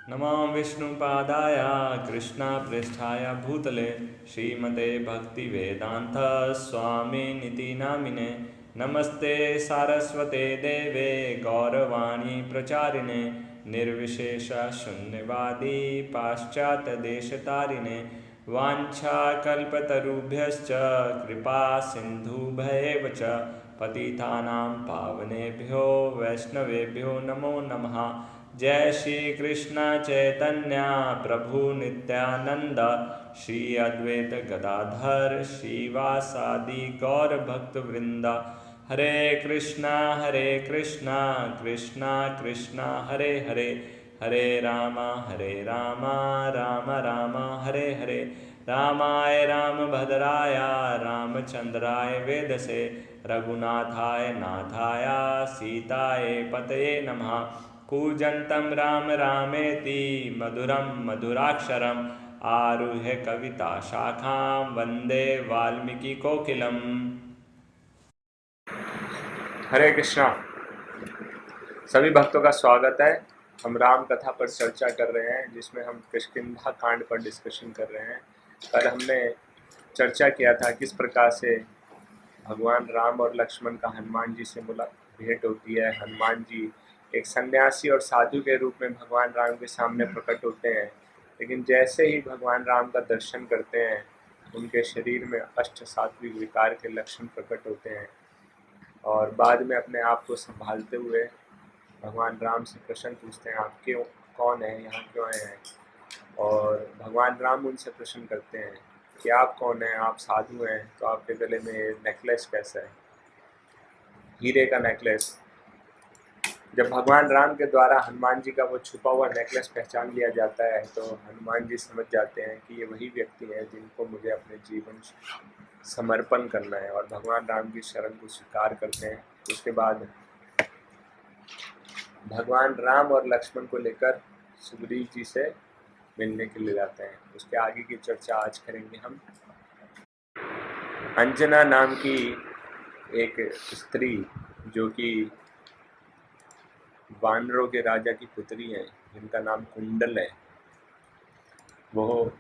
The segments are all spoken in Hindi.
नमो विष्णुपादाय कृष्णपृष्ठाय भूतले श्रीमते भक्तिवेदान्त स्वामिनिति नामिने। नमस्ते सारस्वते देवे गौरवाणी प्रचारिणे निर्विशेष शून्यवादी पाश्चात्यदेशतारिणे। वाञ्छाकल्पतरुभ्यश्च कृपा सिन्धुभ्येव च पतितानां पावनेभ्यो वैष्णवेभ्यो नमो नमः। जय श्री कृष्ण चैतन्य प्रभु नित्यानंद श्री अद्वैत गदाधर श्रीवासादि गौर भक्त वृंद। हरे कृष्णा कृष्णा कृष्णा हरे हरे, हरे राम राम राम हरे हरे। रामाय रामभद्राय रामचंद्राय वेदसे रघुनाथाय नाथाय सीताय पतये नमः। कूजन्तं राम रामेति मधुरं मधुराक्षरम् आरुह्य कविताशाखां वन्दे वाल्मीकिकोकिलम्। हरे कृष्णा। सभी भक्तों का स्वागत है। हम राम कथा पर चर्चा कर रहे हैं जिसमें हम किष्किंधा कांड पर डिस्कशन कर रहे हैं। कल हमने चर्चा किया था किस प्रकार से भगवान राम और लक्ष्मण का हनुमान जी से भेंट होती है। हनुमान जी एक सन्यासी और साधु के रूप में भगवान राम के सामने प्रकट होते हैं, लेकिन जैसे ही भगवान राम का दर्शन करते हैं उनके शरीर में अष्ट सात्विक विकार के लक्षण प्रकट होते हैं और बाद में अपने आप को संभालते हुए भगवान राम से प्रश्न पूछते हैं, आप क्यों, कौन है, यहाँ क्यों आए हैं। और भगवान राम उनसे प्रश्न करते हैं कि आप कौन हैं, आप साधु हैं तो आपके गले में नेकलेस कैसा है, हीरे का नेकलेस। जब भगवान राम के द्वारा हनुमान जी का वो छुपा हुआ नेकलेस पहचान लिया जाता है तो हनुमान जी समझ जाते हैं कि ये वही व्यक्ति है जिनको मुझे अपने जीवन समर्पण करना है और भगवान राम की शरण को स्वीकार करते हैं। उसके बाद भगवान राम और लक्ष्मण को लेकर सुग्रीव जी से मिलने के लिए जाते हैं। उसके आगे की चर्चा आज करेंगे हम। अंजना नाम की एक स्त्री जो कि वानरों के राजा की पुत्री है, जिनका नाम कुंडल है, वो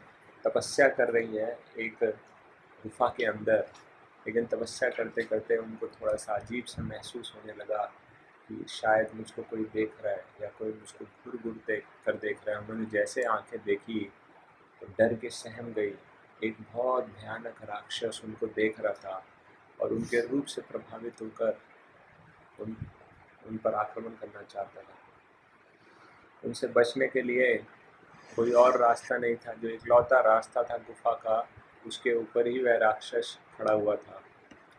तपस्या कर रही है एक गुफा के अंदर। लेकिन तपस्या करते करते उनको थोड़ा सा अजीब सा महसूस होने लगा कि शायद मुझको कोई देख रहा है या कोई मुझको घूर घूर देख रहा है। उन्होंने जैसे आंखें देखी तो डर के सहम गई। एक बहुत भयानक राक्षस उनको देख रहा था और उनके रूप से प्रभावित होकर उन पर आक्रमण करना चाहता था। उनसे बचने के लिए कोई और रास्ता नहीं था। जो इकलौता रास्ता था गुफा का, उसके ऊपर ही वह राक्षस खड़ा हुआ था।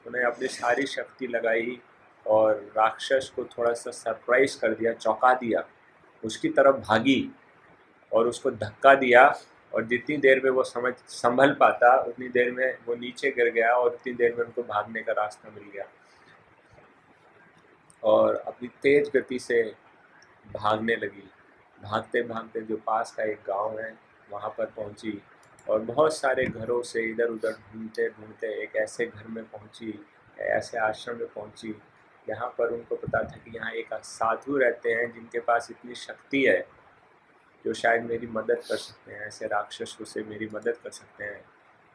उन्हें अपनी सारी शक्ति लगाई और राक्षस को थोड़ा सा सरप्राइज कर दिया, चौंका दिया। उसकी तरफ भागी और उसको धक्का दिया और जितनी देर में वो संभल पाता उतनी देर में वो नीचे गिर गया और उतनी देर में उनको भागने का रास्ता मिल गया। और अपनी तेज गति से भागने लगी। भागते भागते जो पास का एक गांव है वहाँ पर पहुँची और बहुत सारे घरों से इधर उधर ढूंढते ढूंढते एक ऐसे घर में पहुँची, ऐसे आश्रम में पहुँची यहाँ पर उनको पता था कि यहाँ एक साधु रहते हैं जिनके पास इतनी शक्ति है जो शायद मेरी मदद कर सकते हैं, ऐसे राक्षसों से मेरी मदद कर सकते हैं।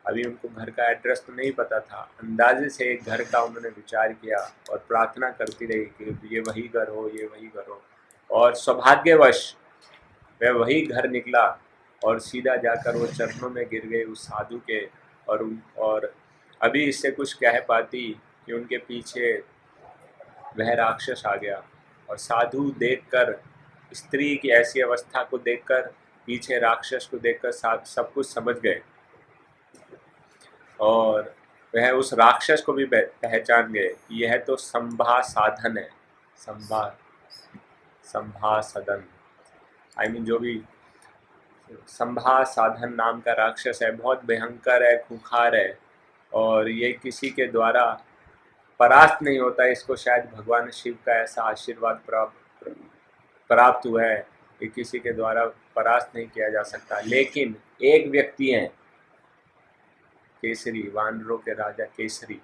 अभी उनको घर का एड्रेस तो नहीं पता था, अंदाजे से एक घर का उन्होंने विचार किया और प्रार्थना करती रही कि ये वही घर हो, ये वही घर हो। और सौभाग्यवश वह वही घर निकला और सीधा जाकर वो चरणों में गिर गए उस साधु के। और अभी इससे कुछ कह पाती कि उनके पीछे वह राक्षस आ गया और साधु देखकर, स्त्री की ऐसी अवस्था को देखकर, पीछे राक्षस को देखकर सब कुछ समझ गए और वह उस राक्षस को भी पहचान गए कि यह तो संभा साधन है। संभा सदन, आई मीन जो भी संभा साधन नाम का राक्षस है, बहुत भयंकर है, खूंखार है और ये किसी के द्वारा परास्त नहीं होता। इसको शायद भगवान शिव का ऐसा आशीर्वाद प्राप्त हुआ है कि किसी के द्वारा परास्त नहीं किया जा सकता। लेकिन एक व्यक्ति है, केसरी, वानरों के राजा केसरी,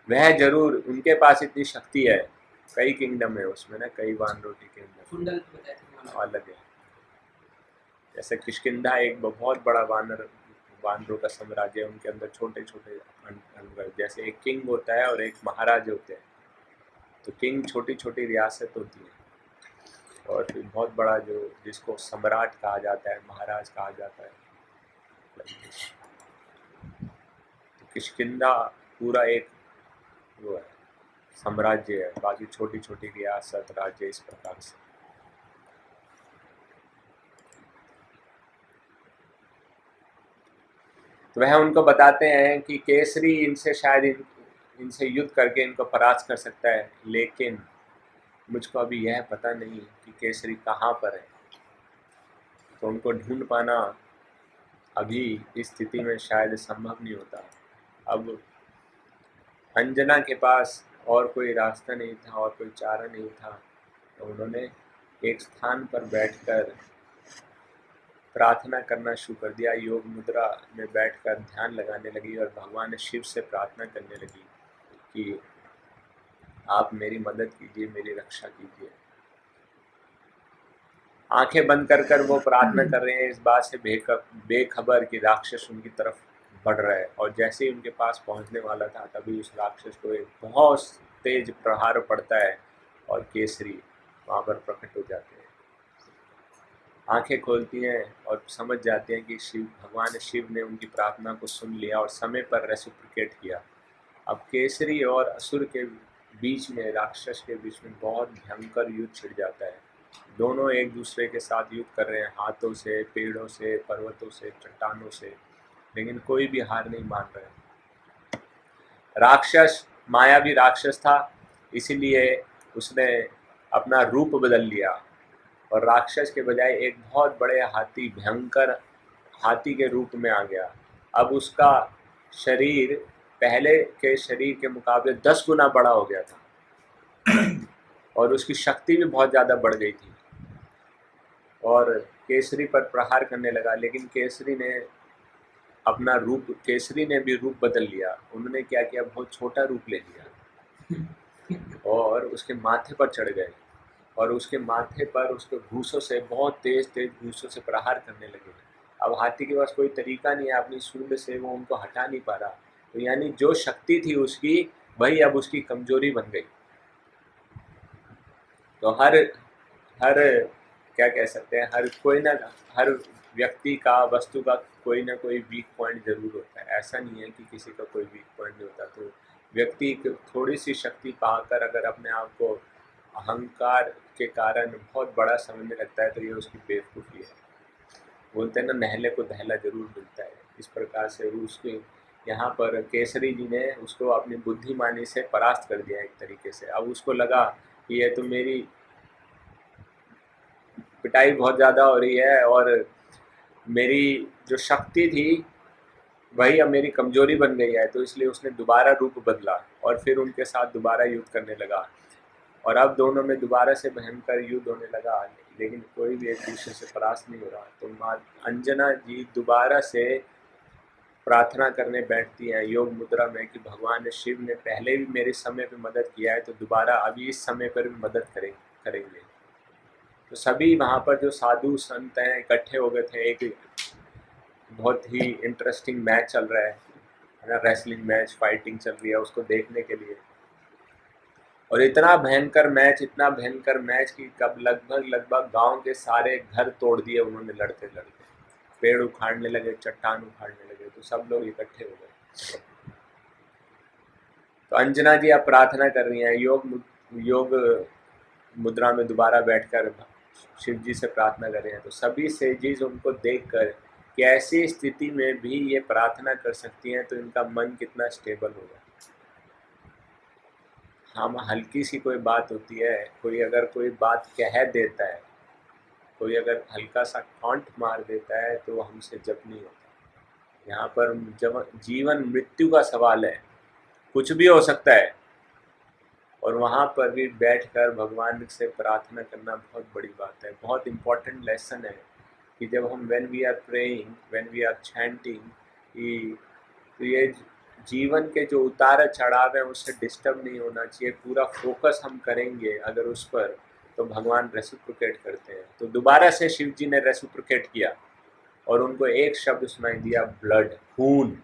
वह जरूर, उनके पास इतनी शक्ति है कई किंगडम है उसमें ना, कई वानरों की किंगडम अलग है। जैसे किष्किंधा एक बहुत बड़ा वानरों का साम्राज्य है, उनके अंदर छोटे छोटे अंग, जैसे एक किंग होता है और एक महाराज होते हैं। तो किंग छोटी छोटी रियासत होती है और फिर बहुत बड़ा जो जिसको सम्राट कहा जाता है, महाराज कहा जाता है। तो किष्किंधा पूरा एक वो है, साम्राज्य है, बाकी छोटी छोटी रियासत राज्य इस प्रकार से। तो वह उनको बताते हैं कि केसरी इनसे शायद इनसे युद्ध करके इनको परास्त कर सकता है, लेकिन मुझको अभी यह पता नहीं कि केसरी कहाँ पर है। तो उनको ढूंढ पाना अभी इस स्थिति में शायद संभव नहीं होता। अब अंजना के पास और कोई रास्ता नहीं था और कोई चारा नहीं था, तो उन्होंने एक स्थान पर बैठकर प्रार्थना करना शुरू कर दिया। योग मुद्रा में बैठकर ध्यान लगाने लगी और भगवान शिव से प्रार्थना करने लगी कि आप मेरी मदद कीजिए, मेरी रक्षा कीजिए। आंखें बंद कर कर वो प्रार्थना कर रहे हैं, इस बात से बेखबर कि राक्षस उनकी तरफ बढ़ रहा है। और जैसे ही उनके पास पहुंचने वाला था, तभी उस राक्षस को एक बहुत तेज प्रहार पड़ता है और केसरी वहां पर प्रकट हो जाते हैं। आंखें खोलती हैं और समझ जाते हैं कि भगवान शिव ने उनकी प्रार्थना को सुन लिया और समय पर रेसिप्रोकेट किया। अब केसरी और असुर के बीच में, राक्षस के बीच में बहुत भयंकर युद्ध छिड़ जाता है। दोनों एक दूसरे के साथ युद्ध कर रहे हैं, हाथों से, पेड़ों से, पर्वतों से, चट्टानों से, लेकिन कोई भी हार नहीं मान रहा है। राक्षस मायावी राक्षस था, इसीलिए उसने अपना रूप बदल लिया और राक्षस के बजाय एक बहुत बड़े हाथी, भयंकर हाथी के रूप में आ गया। अब उसका शरीर पहले के शरीर के मुकाबले 10 गुना बड़ा हो गया था और उसकी शक्ति भी बहुत ज़्यादा बढ़ गई थी और केसरी पर प्रहार करने लगा। लेकिन केसरी ने भी रूप बदल लिया। उन्होंने क्या किया, बहुत छोटा रूप ले लिया और उसके माथे पर चढ़ गए और उसके माथे पर उसके घूंसों से, बहुत तेज तेज घूंसों से प्रहार करने लगे। अब हाथी के पास कोई तरीका नहीं है, अपनी सूंड से वो उनको हटा नहीं पा रहा। तो यानी जो शक्ति थी उसकी, वही अब उसकी कमजोरी बन गई। तो हर क्या कह सकते हैं, हर व्यक्ति का, वस्तु का कोई ना कोई वीक पॉइंट जरूर होता है। ऐसा नहीं है कि किसी का कोई वीक पॉइंट नहीं होता। तो व्यक्ति थोड़ी सी शक्ति पाकर अगर अपने आप को अहंकार के कारण बहुत बड़ा समझने लगता है, तो ये उसकी बेवकूफ़ी है। बोलते हैं ना, नहले को दहला जरूर मिलता है। इस प्रकार से उसके यहाँ पर केसरी जी ने उसको अपनी बुद्धिमानी से परास्त कर दिया एक तरीके से। अब उसको लगा कि ये तो मेरी पिटाई बहुत ज़्यादा हो रही है और मेरी जो शक्ति थी वही अब मेरी कमजोरी बन गई है। तो इसलिए उसने दोबारा रूप बदला और फिर उनके साथ दोबारा युद्ध करने लगा और अब दोनों में दोबारा से भयंकर युद्ध होने लगा, लेकिन कोई भी एक दूसरे से परास्त नहीं हो रहा। तो माँ अंजना जी दोबारा से प्रार्थना करने बैठती हैं योग मुद्रा में कि भगवान शिव ने पहले भी मेरे समय पे मदद किया है, तो दोबारा अभी इस समय पर भी मदद करेंगे। तो सभी वहाँ पर जो साधु संत हैं इकट्ठे हो गए थे। एक बहुत ही इंटरेस्टिंग मैच चल रहा है ना, रेसलिंग मैच, फाइटिंग चल रही है, उसको देखने के लिए। और इतना भयंकर मैच कि कब लगभग गांव के सारे घर तोड़ दिए उन्होंने लड़ते लड़ते। पेड़ उखाड़ने लगे, चट्टान उखाड़ने लगे, तो सब लोग इकट्ठे हो गए। तो अंजना जी अब प्रार्थना कर रही हैं, योग मुद्रा में दोबारा बैठकर शिव जी से प्रार्थना कर रहे हैं। तो सभी सेजिज उनको देखकर कि ऐसी स्थिति में भी ये प्रार्थना कर सकती हैं, तो इनका मन कितना स्टेबल होगा। हम हल्की सी कोई बात होती है, कोई बात कह देता है, कोई अगर हल्का सा टॉन्ट मार देता है, तो हमसे जब नहीं होता। यहाँ पर जब जीवन मृत्यु का सवाल है, कुछ भी हो सकता है, और वहाँ पर भी बैठकर भगवान से प्रार्थना करना बहुत बड़ी बात है। बहुत इम्पोर्टेंट लेसन है कि जब हम when we are praying, when we are chanting, तो ये जीवन के जो उतार चढ़ाव है उससे डिस्टर्ब नहीं होना चाहिए, पूरा फोकस हम करेंगे अगर उस पर, तो भगवान रेसिप्रोकेट करते हैं। तो दोबारा से शिव जी ने रेसिप्रोकेट किया और उनको एक शब्द सुनाई दिया, ब्लड, खून।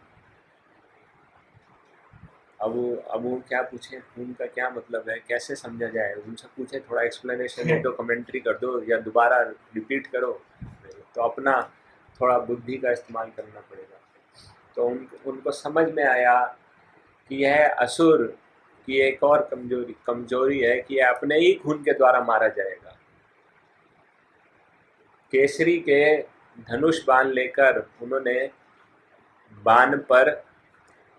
अब वो क्या पूछे, खून का क्या मतलब है, कैसे समझा जाए, उनसे पूछे थोड़ा एक्सप्लेनेशन दे दो, कमेंट्री कर दो या दोबारा रिपीट करो। तो अपना थोड़ा बुद्धि का इस्तेमाल करना पड़ेगा। तो उनको समझ में आया कि यह असुर की एक और कमजोरी है कि यह अपने ही खून के द्वारा मारा जाएगा। केसरी के धनुष बाण लेकर उन्होंने बाण पर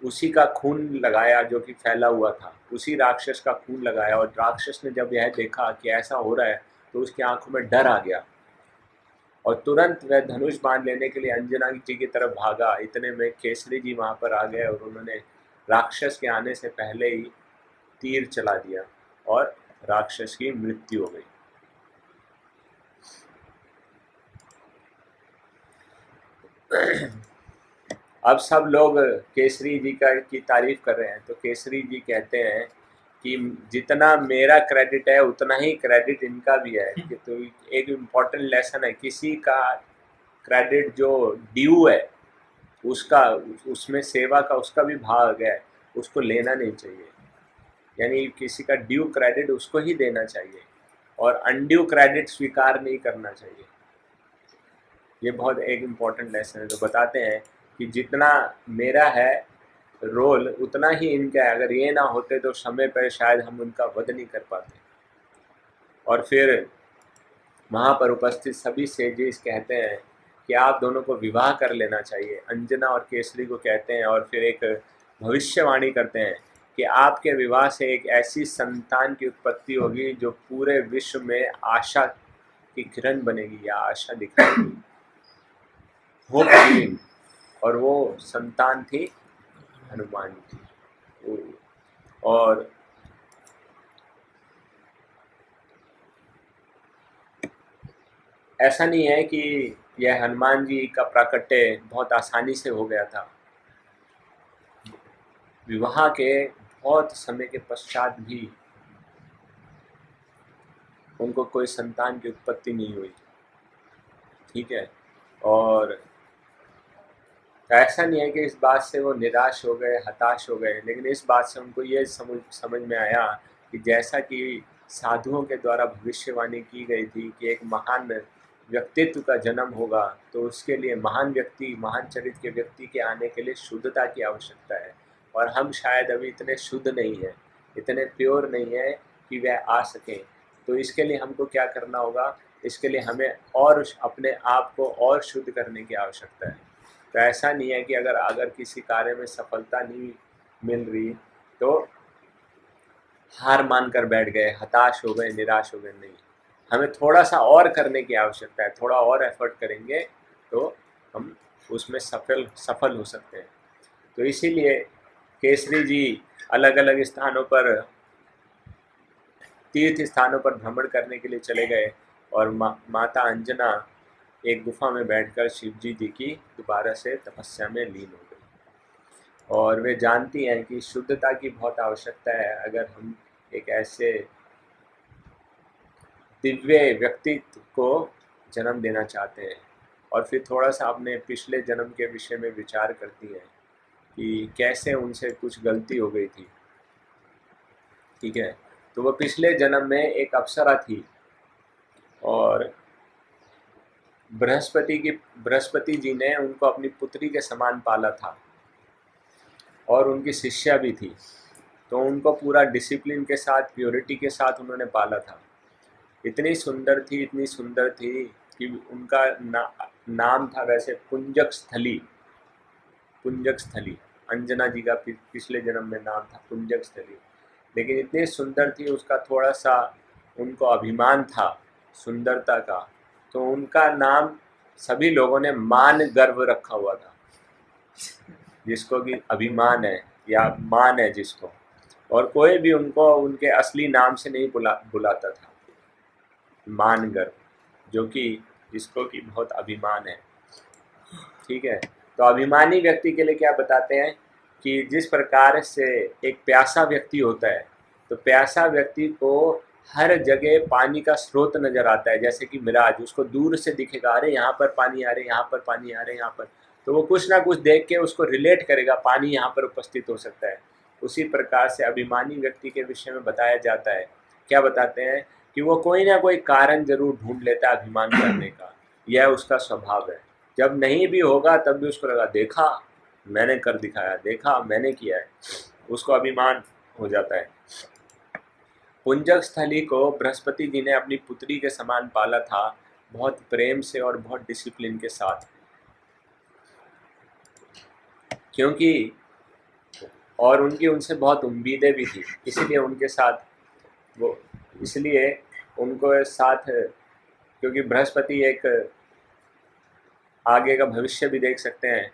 उसी का खून लगाया जो कि फैला हुआ था, उसी राक्षस का खून लगाया। और राक्षस ने जब यह देखा कि ऐसा हो रहा है तो उसकी आंखों में डर आ गया और तुरंत वह धनुष बाण लेने के लिए अंजना जी की तरफ भागा। इतने में केसरी जी वहां पर आ गए और उन्होंने राक्षस के आने से पहले ही तीर चला दिया और राक्षस की मृत्यु हो गई। अब सब लोग केसरी जी की तारीफ कर रहे हैं। तो केसरी जी कहते हैं कि जितना मेरा क्रेडिट है उतना ही क्रेडिट इनका भी है। कि तो एक इम्पॉर्टेंट लेसन है, किसी का क्रेडिट जो ड्यू है उसका, उसमें सेवा का उसका भी भाग है, उसको लेना नहीं चाहिए। यानी किसी का ड्यू क्रेडिट उसको ही देना चाहिए और अनड्यू क्रेडिट स्वीकार नहीं करना चाहिए। ये बहुत एक इम्पॉर्टेंट लेसन है। तो बताते हैं कि जितना मेरा है रोल उतना ही इनका है, अगर ये ना होते तो समय पर शायद हम उनका वध नहीं कर पाते। और फिर वहाँ पर उपस्थित सभी सेजेस कहते हैं कि आप दोनों को विवाह कर लेना चाहिए। अंजना और केसरी को कहते हैं और फिर एक भविष्यवाणी करते हैं कि आपके विवाह से एक ऐसी संतान की उत्पत्ति होगी जो पूरे विश्व में आशा की किरण बनेगी या आशा दिखाएगी, होप गिविंग। और वो संतान थी हनुमान जी। और ऐसा नहीं है कि यह हनुमान जी का प्राकट्य बहुत आसानी से हो गया था। विवाह के बहुत समय के पश्चात भी उनको कोई संतान की उत्पत्ति नहीं हुई। ठीक है। और ऐसा नहीं है कि इस बात से वो निराश हो गए, हताश हो गए, लेकिन इस बात से उनको ये समझ में आया कि जैसा कि साधुओं के द्वारा भविष्यवाणी की गई थी कि एक महान व्यक्तित्व का जन्म होगा, तो उसके लिए महान व्यक्ति, महान चरित्र के व्यक्ति के आने के लिए शुद्धता की आवश्यकता है। और हम शायद अभी इतने शुद्ध नहीं हैं, इतने प्योर नहीं है कि वह आ सकें। तो इसके लिए हमको क्या करना होगा, इसके लिए हमें और अपने आप को और शुद्ध करने की आवश्यकता है। तो ऐसा नहीं है कि अगर किसी कार्य में सफलता नहीं मिल रही तो हार मान कर बैठ गए, हताश हो गए, निराश हो गए। नहीं, हमें थोड़ा सा और करने की आवश्यकता है। थोड़ा और एफर्ट करेंगे तो हम उसमें सफल हो सकते हैं। तो इसीलिए केसरी जी अलग अलग स्थानों पर, तीर्थ स्थानों पर भ्रमण करने के लिए चले गए और माता अंजना एक गुफा में बैठकर शिव जी की दोबारा से तपस्या में लीन हो गई। और वे जानती हैं कि शुद्धता की बहुत आवश्यकता है अगर हम एक ऐसे दिव्य व्यक्तित्व को जन्म देना चाहते हैं। और फिर थोड़ा सा अपने पिछले जन्म के विषय में विचार करती हैं कि कैसे उनसे कुछ गलती हो गई थी। ठीक है। तो वो पिछले जन्म में एक अप्सरा थी और बृहस्पति जी ने उनको अपनी पुत्री के समान पाला था और उनकी शिष्या भी थी। तो उनको पूरा डिसिप्लिन के साथ, प्योरिटी के साथ उन्होंने पाला था। इतनी सुंदर थी, इतनी सुंदर थी कि उनका नाम था वैसे पुंजक स्थली। पुंजक स्थली अंजना जी का पिछले जन्म में नाम था पुंजक स्थली। लेकिन इतनी सुंदर थी, उसका थोड़ा सा उनको अभिमान था सुंदरता का, तो उनका नाम सभी लोगों ने मान गर्व रखा हुआ था। जिसको कि अभिमान है या मान है जिसको, और कोई भी उनको उनके असली नाम से नहीं बुलाता था। मान गर्व, जो कि जिसको कि बहुत अभिमान है। ठीक है। तो अभिमानी व्यक्ति के लिए क्या बताते हैं कि जिस प्रकार से एक प्यासा व्यक्ति होता है, तो प्यासा व्यक्ति को हर जगह पानी का स्रोत नजर आता है, जैसे कि मिराज, उसको दूर से दिखेगा, अरे यहाँ पर पानी आ रहे, यहाँ पर पानी आ रहे, यहाँ पर, तो वो कुछ ना कुछ देख के उसको रिलेट करेगा, पानी यहाँ पर उपस्थित हो सकता है। उसी प्रकार से अभिमानी व्यक्ति के विषय में बताया जाता है, क्या बताते हैं कि वो कोई ना कोई कारण जरूर ढूंढ लेता है अभिमान करने का, यह उसका स्वभाव है। जब नहीं भी होगा तब भी उसको लगा, देखा मैंने कर दिखाया, देखा मैंने किया है, उसको अभिमान हो जाता है। पुंजक स्थली को बृहस्पति जी ने अपनी पुत्री के समान पाला था, बहुत प्रेम से और बहुत डिसिप्लिन के साथ, क्योंकि और उनकी उनसे बहुत उम्मीदें भी थी, इसलिए उनके साथ वो, इसलिए उनको साथ, क्योंकि बृहस्पति एक आगे का भविष्य भी देख सकते हैं,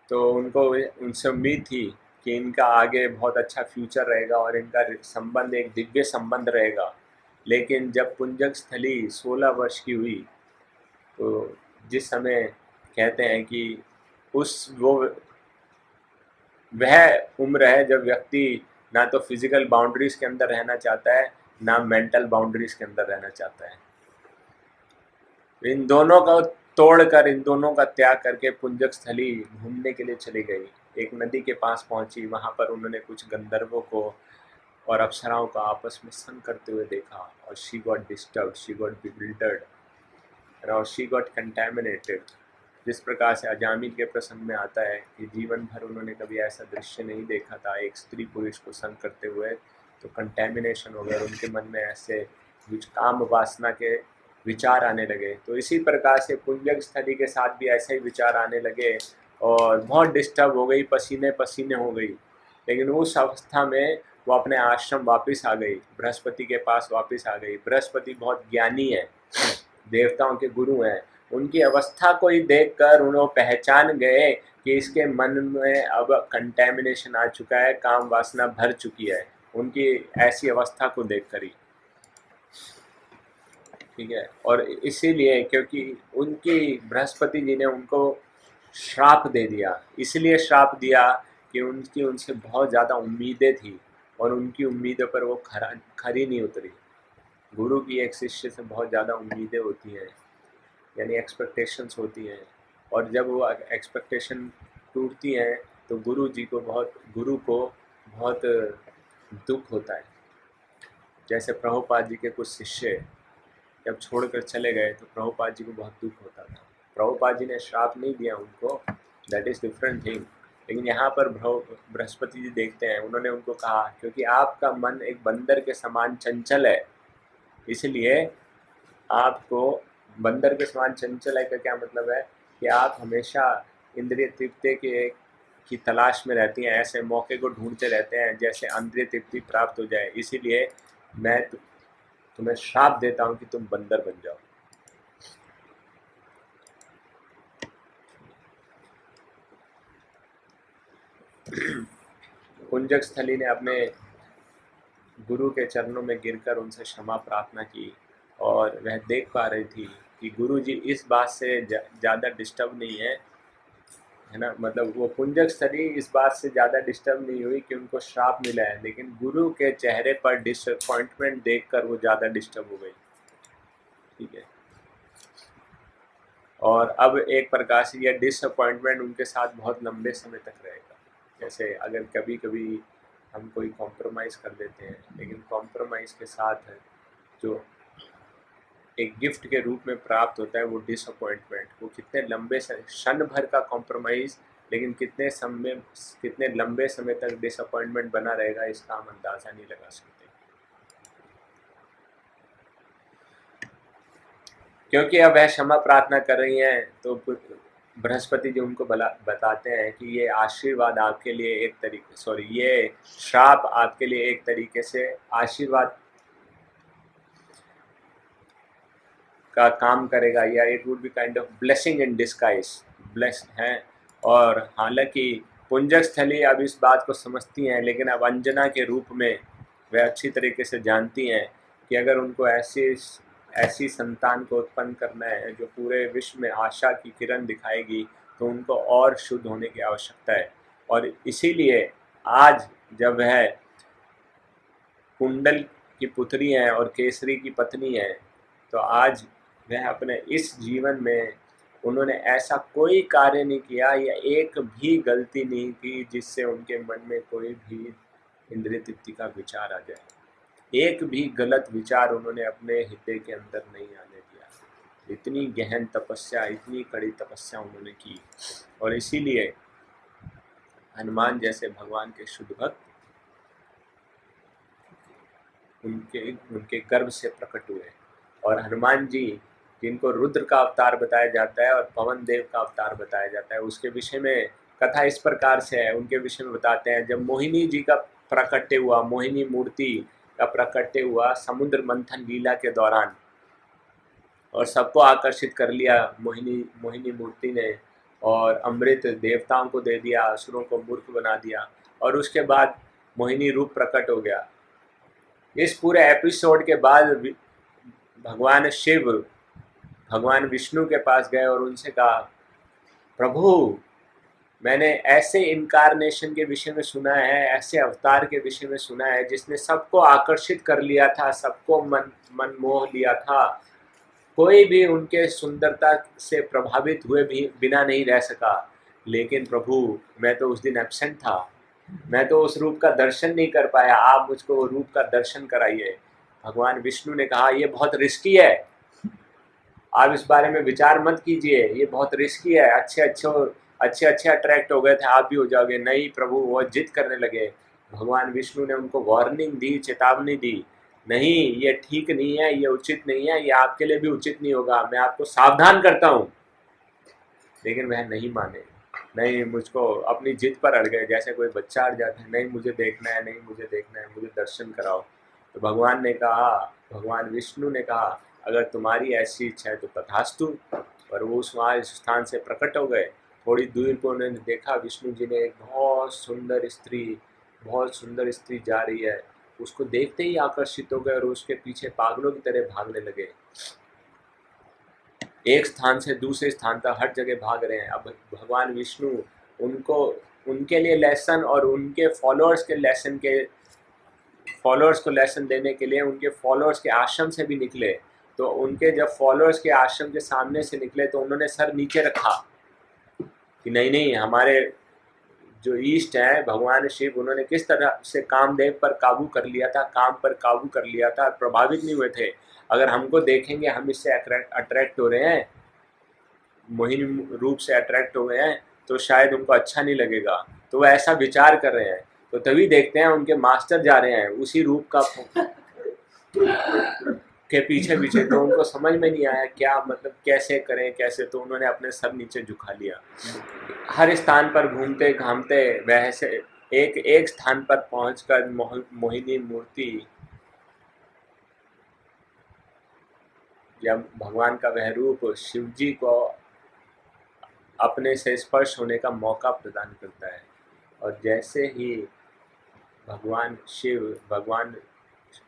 तो उनको उनसे उम्मीद थी कि इनका आगे बहुत अच्छा फ्यूचर रहेगा और इनका संबंध एक दिव्य संबंध रहेगा। लेकिन जब पुंजक स्थली 16 वर्ष की हुई, तो जिस समय कहते हैं कि वह उम्र है जब व्यक्ति ना तो फिजिकल बाउंड्रीज के अंदर रहना चाहता है, ना मेंटल बाउंड्रीज के अंदर रहना चाहता है। इन दोनों को तोड़कर, इन दोनों का त्याग करके पुंजक स्थली घूमने के लिए चली गई। एक नदी के पास पहुंची, वहां पर उन्होंने कुछ गंधर्वों को और अप्सराओं का आपस में संग करते हुए देखा, और she got disturb, she got bewildered और शी गॉट कंटेमिनेटेड। जिस प्रकार से अजामिल के प्रसंग में आता है कि जीवन भर उन्होंने कभी ऐसा दृश्य नहीं देखा था, एक स्त्री पुरुष को संग करते हुए, तो कंटेमिनेशन हो गया, उनके मन में ऐसे कुछ काम वासना के विचार आने लगे। तो इसी प्रकार से पुंजक स्थली के साथ भी ऐसे ही विचार आने लगे और बहुत डिस्टर्ब हो गई, पसीने पसीने हो गई। लेकिन उस अवस्था में वो अपने आश्रम वापस आ गई, बृहस्पति के पास वापस आ गई। बृहस्पति बहुत ज्ञानी है, देवताओं के गुरु हैं, उनकी अवस्था को ही देखकर उन्होंने पहचान गए कि इसके मन में अब कंटेमिनेशन आ चुका है, काम वासना भर चुकी है, उनकी ऐसी अवस्था को देखकर ही, ठीक है। और इसीलिए क्योंकि उनकी बृहस्पति जी ने उनको श्राप दे दिया, इसलिए श्राप दिया कि उनकी उनसे बहुत ज़्यादा उम्मीदें थी और उनकी उम्मीदों पर वो खरी नहीं उतरी। गुरु की एक शिष्य से बहुत ज़्यादा उम्मीदें होती हैं, यानी एक्सपेक्टेशंस होती हैं, और जब वो एक्सपेक्टेशन टूटती हैं तो गुरु को बहुत दुख होता है। जैसे प्रभुपाद जी के कुछ शिष्य जब छोड़कर चले गए तो प्रभुपाद जी को बहुत दुख होता था। प्रभुपाद जी ने श्राप नहीं दिया उनको, दैट इज़ डिफरेंट थिंग। लेकिन यहाँ पर बृहस्पति जी देखते हैं, उन्होंने उनको कहा क्योंकि आपका मन एक बंदर के समान चंचल है, इसलिए आपको, बंदर के समान चंचल है का क्या मतलब है कि आप हमेशा इंद्रिय तृप्ति की तलाश में रहती हैं, ऐसे मौके को ढूंढते रहते हैं जैसे इंद्रिय तृप्ति प्राप्त हो जाए। इसीलिए मैं तुम्हें श्राप देता हूँ कि तुम बंदर बन जाओ। पुंजक स्थली ने अपने गुरु के चरणों में गिरकर उनसे क्षमा प्रार्थना की, और वह देख पा रही थी कि गुरु जी इस बात से ज़्यादा डिस्टर्ब नहीं है ना, मतलब वो पुंजक स्थली इस बात से ज़्यादा डिस्टर्ब नहीं हुई कि उनको श्राप मिला है, लेकिन गुरु के चेहरे पर डिसअपॉइंटमेंट देखकर वो ज़्यादा डिस्टर्ब हो गई, ठीक है। और अब एक प्रकार से यह डिसअपॉइंटमेंट उनके साथ बहुत लंबे समय तक रहेगा। जैसे अगर कभी कभी हम कोई कॉम्प्रोमाइज़ कर देते हैं, लेकिन कॉम्प्रोमाइज़ के साथ जो एक गिफ्ट के रूप में प्राप्त होता है वो डिसअपॉइंटमेंट, वो कितने लंबे क्षण भर का कॉम्प्रोमाइज़, लेकिन कितने लंबे समय तक डिसअपॉइंटमेंट बना रहेगा, इसका हम अंदाज़ा नहीं लगा सकते। क्योंकि अब वह क्षमा प्रार्थना कर रही हैं, तो बृहस्पति जी उनको बताते हैं कि ये आशीर्वाद आपके लिए एक तरीके, ये श्राप आपके लिए एक तरीके से आशीर्वाद का काम करेगा, या it would be kind of blessing in disguise, bless हैं। और हालांकि पुंजक स्थली अब इस बात को समझती हैं, लेकिन अब अंजना के रूप में वे अच्छी तरीके से जानती हैं कि अगर उनको ऐसी संतान को उत्पन्न करना है जो पूरे विश्व में आशा की किरण दिखाएगी, तो उनको और शुद्ध होने की आवश्यकता है। और इसीलिए आज जब वह कुंडल की पुत्री हैं और केसरी की पत्नी है, तो आज वह अपने इस जीवन में उन्होंने ऐसा कोई कार्य नहीं किया या एक भी गलती नहीं की जिससे उनके मन में कोई भी इंद्रिय तृप्ति का विचार आ जाए। एक भी गलत विचार उन्होंने अपने हृदय के अंदर नहीं आने दिया। इतनी गहन तपस्या, इतनी कड़ी तपस्या उन्होंने की, और इसीलिए हनुमान जैसे भगवान के शुद्ध भक्त उनके गर्भ से प्रकट हुए। और हनुमान जी जिनको रुद्र का अवतार बताया जाता है और पवन देव का अवतार बताया जाता है, उसके विषय में कथा इस प्रकार से है। उनके विषय में बताते हैं, जब मोहिनी जी का प्राकट्य हुआ, मोहिनी मूर्ति का प्राकट्य हुआ समुद्र मंथन लीला के दौरान, और सबको आकर्षित कर लिया मोहिनी मूर्ति ने, और अमृत देवताओं को दे दिया, असुरों को मूर्ख बना दिया, और उसके बाद मोहिनी रूप प्रकट हो गया। इस पूरे एपिसोड के बाद भगवान शिव भगवान विष्णु के पास गए और उनसे कहा, प्रभु मैंने ऐसे इनकारनेशन के विषय में सुना है, ऐसे अवतार के विषय में सुना है जिसने सबको आकर्षित कर लिया था, सबको मन मोह लिया था, कोई भी उनके सुंदरता से प्रभावित हुए भी बिना नहीं रह सका। लेकिन प्रभु मैं तो उस दिन एब्सेंट था, मैं तो उस रूप का दर्शन नहीं कर पाया, आप मुझको वो रूप का दर्शन कराइए। भगवान विष्णु ने कहा, ये बहुत रिस्की है, आप इस बारे में विचार मत कीजिए, ये बहुत रिस्की है, अच्छे अट्रैक्ट हो गए थे, आप भी हो जाओगे। नहीं प्रभु, वो जिद करने लगे। भगवान विष्णु ने उनको वार्निंग दी, चेतावनी दी, नहीं ये ठीक नहीं है, ये उचित नहीं है, ये आपके लिए भी उचित नहीं होगा, मैं आपको सावधान करता हूँ। लेकिन वह नहीं माने, नहीं, मुझको अपनी जिद पर अड़ गए, जैसे कोई बच्चा अड़ जाता है, नहीं मुझे देखना है, नहीं मुझे देखना है, मुझे दर्शन कराओ। तो भगवान विष्णु ने कहा, अगर तुम्हारी ऐसी इच्छा है तो तथास्तु। पर वो उस वहाँ इस स्थान से प्रकट हो गए। थोड़ी दूर को उन्होंने देखा, विष्णु जी ने एक बहुत सुंदर स्त्री जा रही है, उसको देखते ही आकर्षित हो गए और उसके पीछे पागलों की तरह भागने लगे। एक स्थान से दूसरे स्थान तक हर जगह भाग रहे हैं। अब भगवान विष्णु उनके लिए लेसन और उनके फॉलोअर्स को लेसन देने के लिए उनके फॉलोअर्स के आश्रम से भी निकले। तो उनके जब फॉलोअर्स के आश्रम के सामने से निकले तो उन्होंने सर नीचे रखा कि नहीं, हमारे जो ईष्ट हैं भगवान शिव, उन्होंने किस तरह से कामदेव पर काबू कर लिया था, काम पर काबू कर लिया था, प्रभावित नहीं हुए थे। अगर हमको देखेंगे हम इससे अट्रैक्ट हो रहे हैं, मोहिनी रूप से अट्रैक्ट हो गए हैं, तो शायद उनको अच्छा नहीं लगेगा, तो वो ऐसा विचार कर रहे हैं। तो तभी देखते हैं उनके मास्टर जा रहे हैं उसी रूप का के पीछे पीछे। तो उनको समझ में नहीं आया क्या मतलब कैसे करें कैसे, तो उन्होंने अपने सर नीचे झुका लिया। हर स्थान पर घूमते घामते वह से एक स्थान पर पहुंचकर मोहिनी मूर्ति या भगवान का वह रूप शिव जी को अपने से स्पर्श होने का मौका प्रदान करता है। और जैसे ही भगवान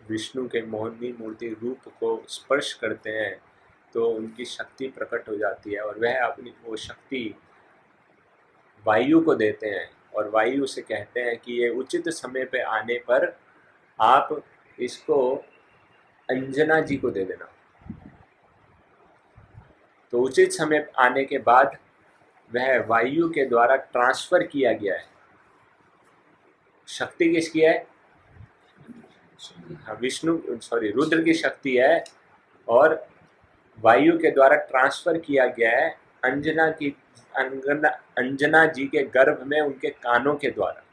विष्णु के मोहिनी मूर्ति रूप को स्पर्श करते हैं तो उनकी शक्ति प्रकट हो जाती है, और वह अपनी वो शक्ति वायु को देते हैं, और वायु से कहते हैं कि ये उचित समय पे आने पर आप इसको अंजना जी को दे देना। तो उचित समय आने के बाद वह वायु के द्वारा ट्रांसफर किया गया है। शक्ति किसकी है? रुद्र की शक्ति है, और वायु के द्वारा ट्रांसफर किया गया है अंजना जी के गर्भ में, उनके कानों के द्वारा।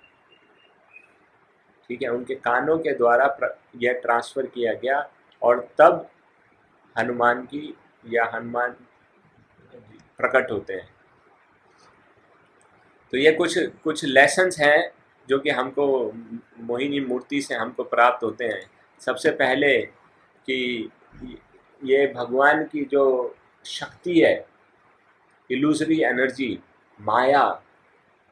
ठीक है, उनके कानों के द्वारा यह ट्रांसफर किया गया, और तब हनुमान प्रकट होते हैं। तो ये कुछ लेसन्स हैं जो कि हमको मोहिनी मूर्ति से हमको प्राप्त होते हैं। सबसे पहले कि ये भगवान की जो शक्ति है, इल्यूजरी एनर्जी, माया,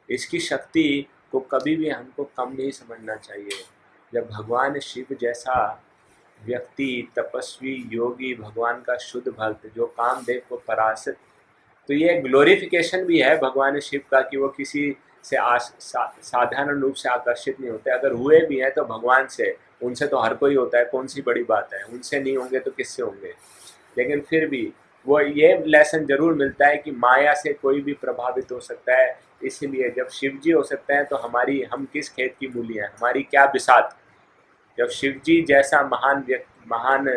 इसकी शक्ति को कभी भी हमको कम नहीं समझना चाहिए। जब भगवान शिव जैसा व्यक्ति, तपस्वी, योगी, भगवान का शुद्ध भक्त जो कामदेव को पराजित, तो ये ग्लोरिफिकेशन भी है भगवान शिव का कि वो किसी से साधारण रूप से आकर्षित नहीं होते। अगर हुए भी हैं तो भगवान से, उनसे तो हर कोई होता है, कौन सी बड़ी बात है, उनसे नहीं होंगे तो किससे होंगे। लेकिन फिर भी वो ये लेसन जरूर मिलता है कि माया से कोई भी प्रभावित हो सकता है। इसीलिए जब शिव जी हो सकते हैं तो हम किस खेत की मूली हैं, हमारी क्या बिसात। जब शिव जी जैसा महान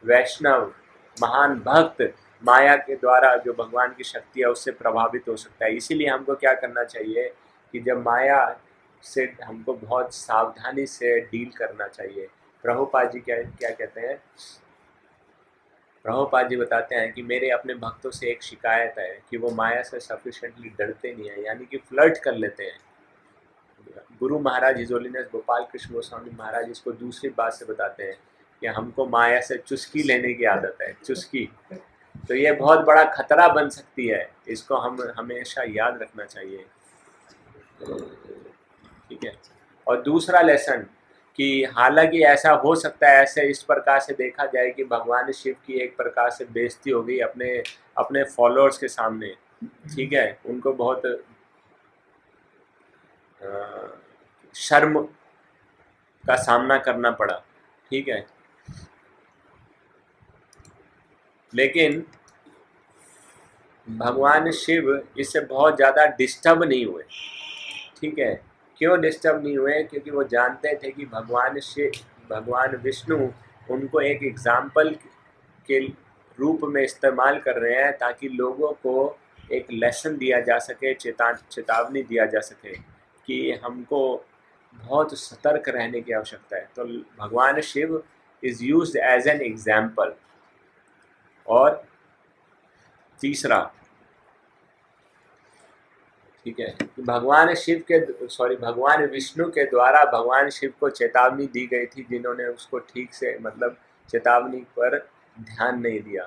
वैष्णव, महान भक्त माया के द्वारा जो भगवान की शक्ति है उससे प्रभावित हो सकता है। इसीलिए हमको क्या करना चाहिए कि जब माया से हमको बहुत सावधानी से डील करना चाहिए। प्रभुपाद जी क्या क्या कहते हैं, प्रभुपाद जी बताते हैं कि मेरे अपने भक्तों से एक शिकायत है कि वो माया से सफिशिएंटली डरते नहीं है, यानी कि फ्लर्ट कर लेते हैं। गुरु महाराज हिज होलीनेस गोपाल कृष्ण गोस्वामी महाराज इसको दूसरी बात से बताते हैं कि हमको माया से चुस्की लेने की आदत है, चुस्की। तो ये बहुत बड़ा खतरा बन सकती है, इसको हम हमेशा याद रखना चाहिए। ठीक है। और दूसरा लेसन कि हालांकि ऐसा हो सकता है, ऐसे इस प्रकार से देखा जाए कि भगवान शिव की एक प्रकार से बेइज्जती हो गई अपने अपने फॉलोअर्स के सामने। ठीक है, उनको बहुत शर्म का सामना करना पड़ा। ठीक है, लेकिन भगवान शिव इससे बहुत ज़्यादा डिस्टर्ब नहीं हुए। ठीक है, क्यों डिस्टर्ब नहीं हुए? क्योंकि वो जानते थे कि भगवान विष्णु उनको एक एग्जाम्पल के रूप में इस्तेमाल कर रहे हैं ताकि लोगों को एक लेसन दिया जा सके, चेतावनी दिया जा सके कि हमको बहुत सतर्क रहने की आवश्यकता है। तो भगवान Shiva is used as an example. और तीसरा, ठीक है, भगवान विष्णु के द्वारा भगवान शिव को चेतावनी दी गई थी, जिन्होंने उसको ठीक से मतलब चेतावनी पर ध्यान नहीं दिया।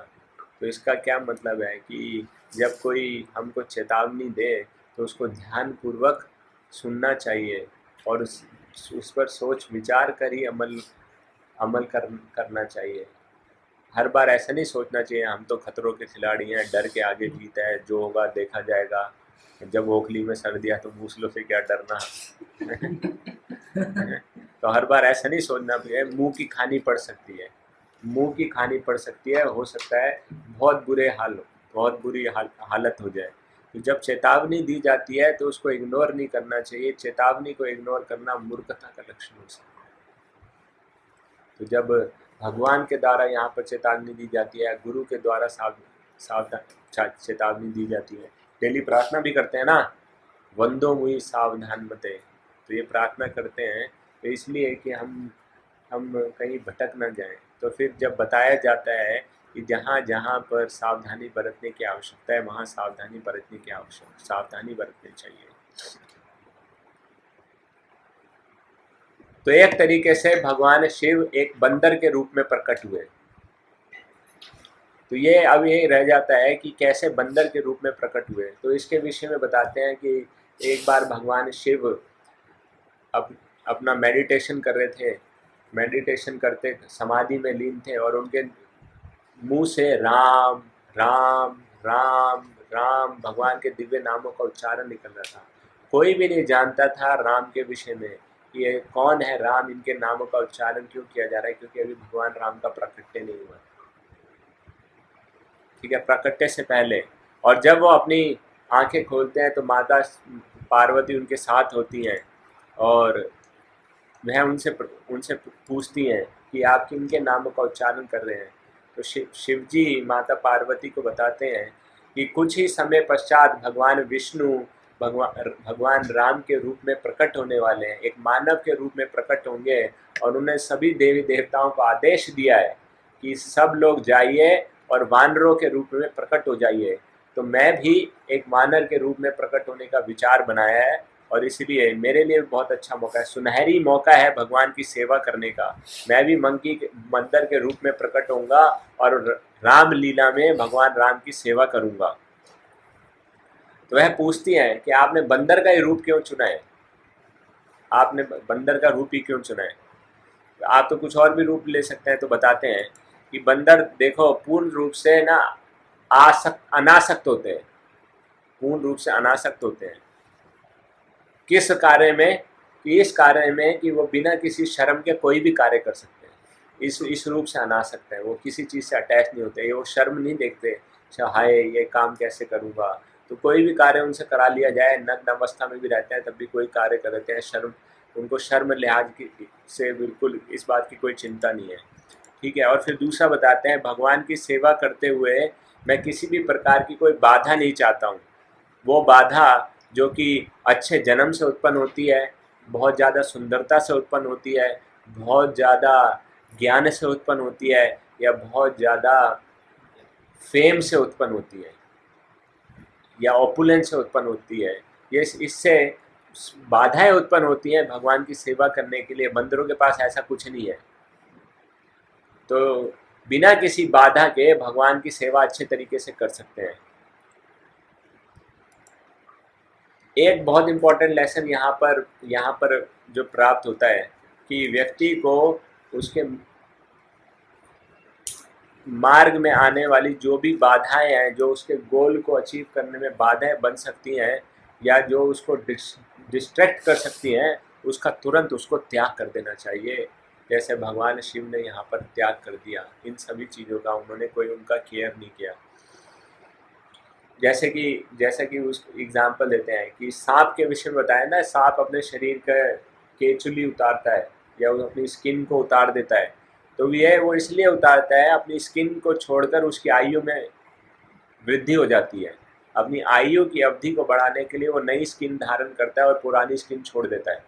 तो इसका क्या मतलब है कि जब कोई हमको चेतावनी दे तो उसको ध्यान पूर्वक सुनना चाहिए और उस पर सोच विचार कर ही अमल करना चाहिए। हर बार ऐसा नहीं सोचना चाहिए हम तो खतरों के खिलाड़ी हैं, डर के आगे जीत है, जो होगा देखा जाएगा, जब ओखली में सर दिया तो मूसलों से क्या डरना। तो हर बार ऐसा नहीं सोचना चाहिए। मुंह की खानी पड़ सकती है, मुंह की खानी पड़ सकती है, हो सकता है बहुत बुरी हालत हो जाए। तो जब चेतावनी दी जाती है तो उसको इग्नोर नहीं करना चाहिए। चेतावनी को इग्नोर करना मूर्खता का लक्षण हो सकता है। तो जब भगवान के द्वारा यहाँ पर चेतावनी दी जाती है, गुरु के द्वारा सावधान चेतावनी दी जाती है। डेली प्रार्थना भी करते हैं ना, वंदो मुई सावधान मते। तो ये प्रार्थना करते हैं तो इसलिए कि हम कहीं भटक न जाएं। तो फिर जब बताया जाता है कि जहाँ जहाँ पर सावधानी बरतने की आवश्यकता है वहाँ सावधानी बरतनी चाहिए। तो एक तरीके से भगवान शिव एक बंदर के रूप में प्रकट हुए। तो ये अब ये रह जाता है कि कैसे बंदर के रूप में प्रकट हुए। तो इसके विषय में बताते हैं कि एक बार भगवान शिव अपना मेडिटेशन कर रहे थे, मेडिटेशन करते समाधि में लीन थे और उनके मुंह से राम राम राम राम भगवान के दिव्य नामों का उच्चारण निकल रहा था। कोई भी नहीं जानता था राम के विषय में कि ये कौन है राम, इनके नामों का उच्चारण क्यों किया जा रहा है, क्योंकि अभी भगवान राम का प्राकट्य नहीं हुआ। ठीक है, प्राकट्य से पहले। और जब वो अपनी आंखें खोलते हैं तो माता पार्वती उनके साथ होती हैं और वह उनसे पूछती हैं कि आप किनके नामों का उच्चारण कर रहे हैं। तो शिव जी माता पार्वती को बताते हैं कि कुछ ही समय पश्चात भगवान विष्णु भगवान राम के रूप में प्रकट होने वाले हैं, एक मानव के रूप में प्रकट होंगे। और उन्हें सभी देवी देवताओं को आदेश दिया है कि सब लोग जाइए और वानरों के रूप में प्रकट हो जाइए। तो मैं भी एक वानर के रूप में प्रकट होने का विचार बनाया है और इसलिए मेरे लिए बहुत अच्छा मौका है, सुनहरी मौका है भगवान की सेवा करने का। मैं भी बंदर के रूप में प्रकट होऊंगा और रामलीला में भगवान राम की सेवा करूंगा। तो वह पूछती हैं कि आपने बंदर का ही रूप क्यों चुना है, आपने बंदर का रूप ही क्यों चुना है, आप तो कुछ और भी रूप ले सकते हैं। तो बताते हैं कि बंदर देखो पूर्ण रूप से ना अनासक्त होते हैं, पूर्ण रूप से अनासक्त होते हैं। किस कार्य में, कि इस कार्य में कि वो बिना किसी शर्म के कोई भी कार्य कर सकते हैं, इस रूप से अना सकते हैं। वो किसी चीज़ से अटैच नहीं होते, वो शर्म नहीं देखते, अच्छा हाय ये काम कैसे करूँगा। तो कोई भी कार्य उनसे करा लिया जाए, नग्न अवस्था में भी रहते हैं तब भी कोई कार्य कर देते हैं। शर्म, उनको शर्म लिहाज की से बिल्कुल इस बात की कोई चिंता नहीं है। ठीक है। और फिर दूसरा बताते हैं, भगवान की सेवा करते हुए मैं किसी भी प्रकार की कोई बाधा नहीं चाहता हूँ। वो बाधा जो कि अच्छे जन्म से उत्पन्न होती है, बहुत ज़्यादा सुंदरता से उत्पन्न होती है, बहुत ज़्यादा ज्ञान से उत्पन्न होती है, या बहुत ज़्यादा फेम से उत्पन्न होती है, या ओपुलेंस से उत्पन्न होती है, ये इससे बाधाएं उत्पन्न होती हैं भगवान की सेवा करने के लिए। बंदरों के पास ऐसा कुछ नहीं है, तो बिना किसी बाधा के भगवान की सेवा अच्छे तरीके से कर सकते हैं। एक बहुत इम्पोर्टेंट लेसन यहाँ पर जो प्राप्त होता है कि व्यक्ति को उसके मार्ग में आने वाली जो भी बाधाएं हैं, जो उसके गोल को अचीव करने में बाधाएं बन सकती हैं, या जो उसको डिस्ट्रैक्ट कर सकती हैं, उसका तुरंत उसको त्याग कर देना चाहिए। जैसे भगवान शिव ने यहाँ पर त्याग कर दिया इन सभी चीज़ों का, उन्होंने कोई उनका केयर नहीं किया। जैसे कि उस एग्जाम्पल देते हैं कि सांप के विषय में बताया ना, सांप अपने शरीर का केचुली उतारता है या वो अपनी स्किन को उतार देता है, तो वो इसलिए उतारता है, अपनी स्किन को छोड़कर उसकी आयु में वृद्धि हो जाती है। अपनी आयु की अवधि को बढ़ाने के लिए वो नई स्किन धारण करता है और पुरानी स्किन छोड़ देता है,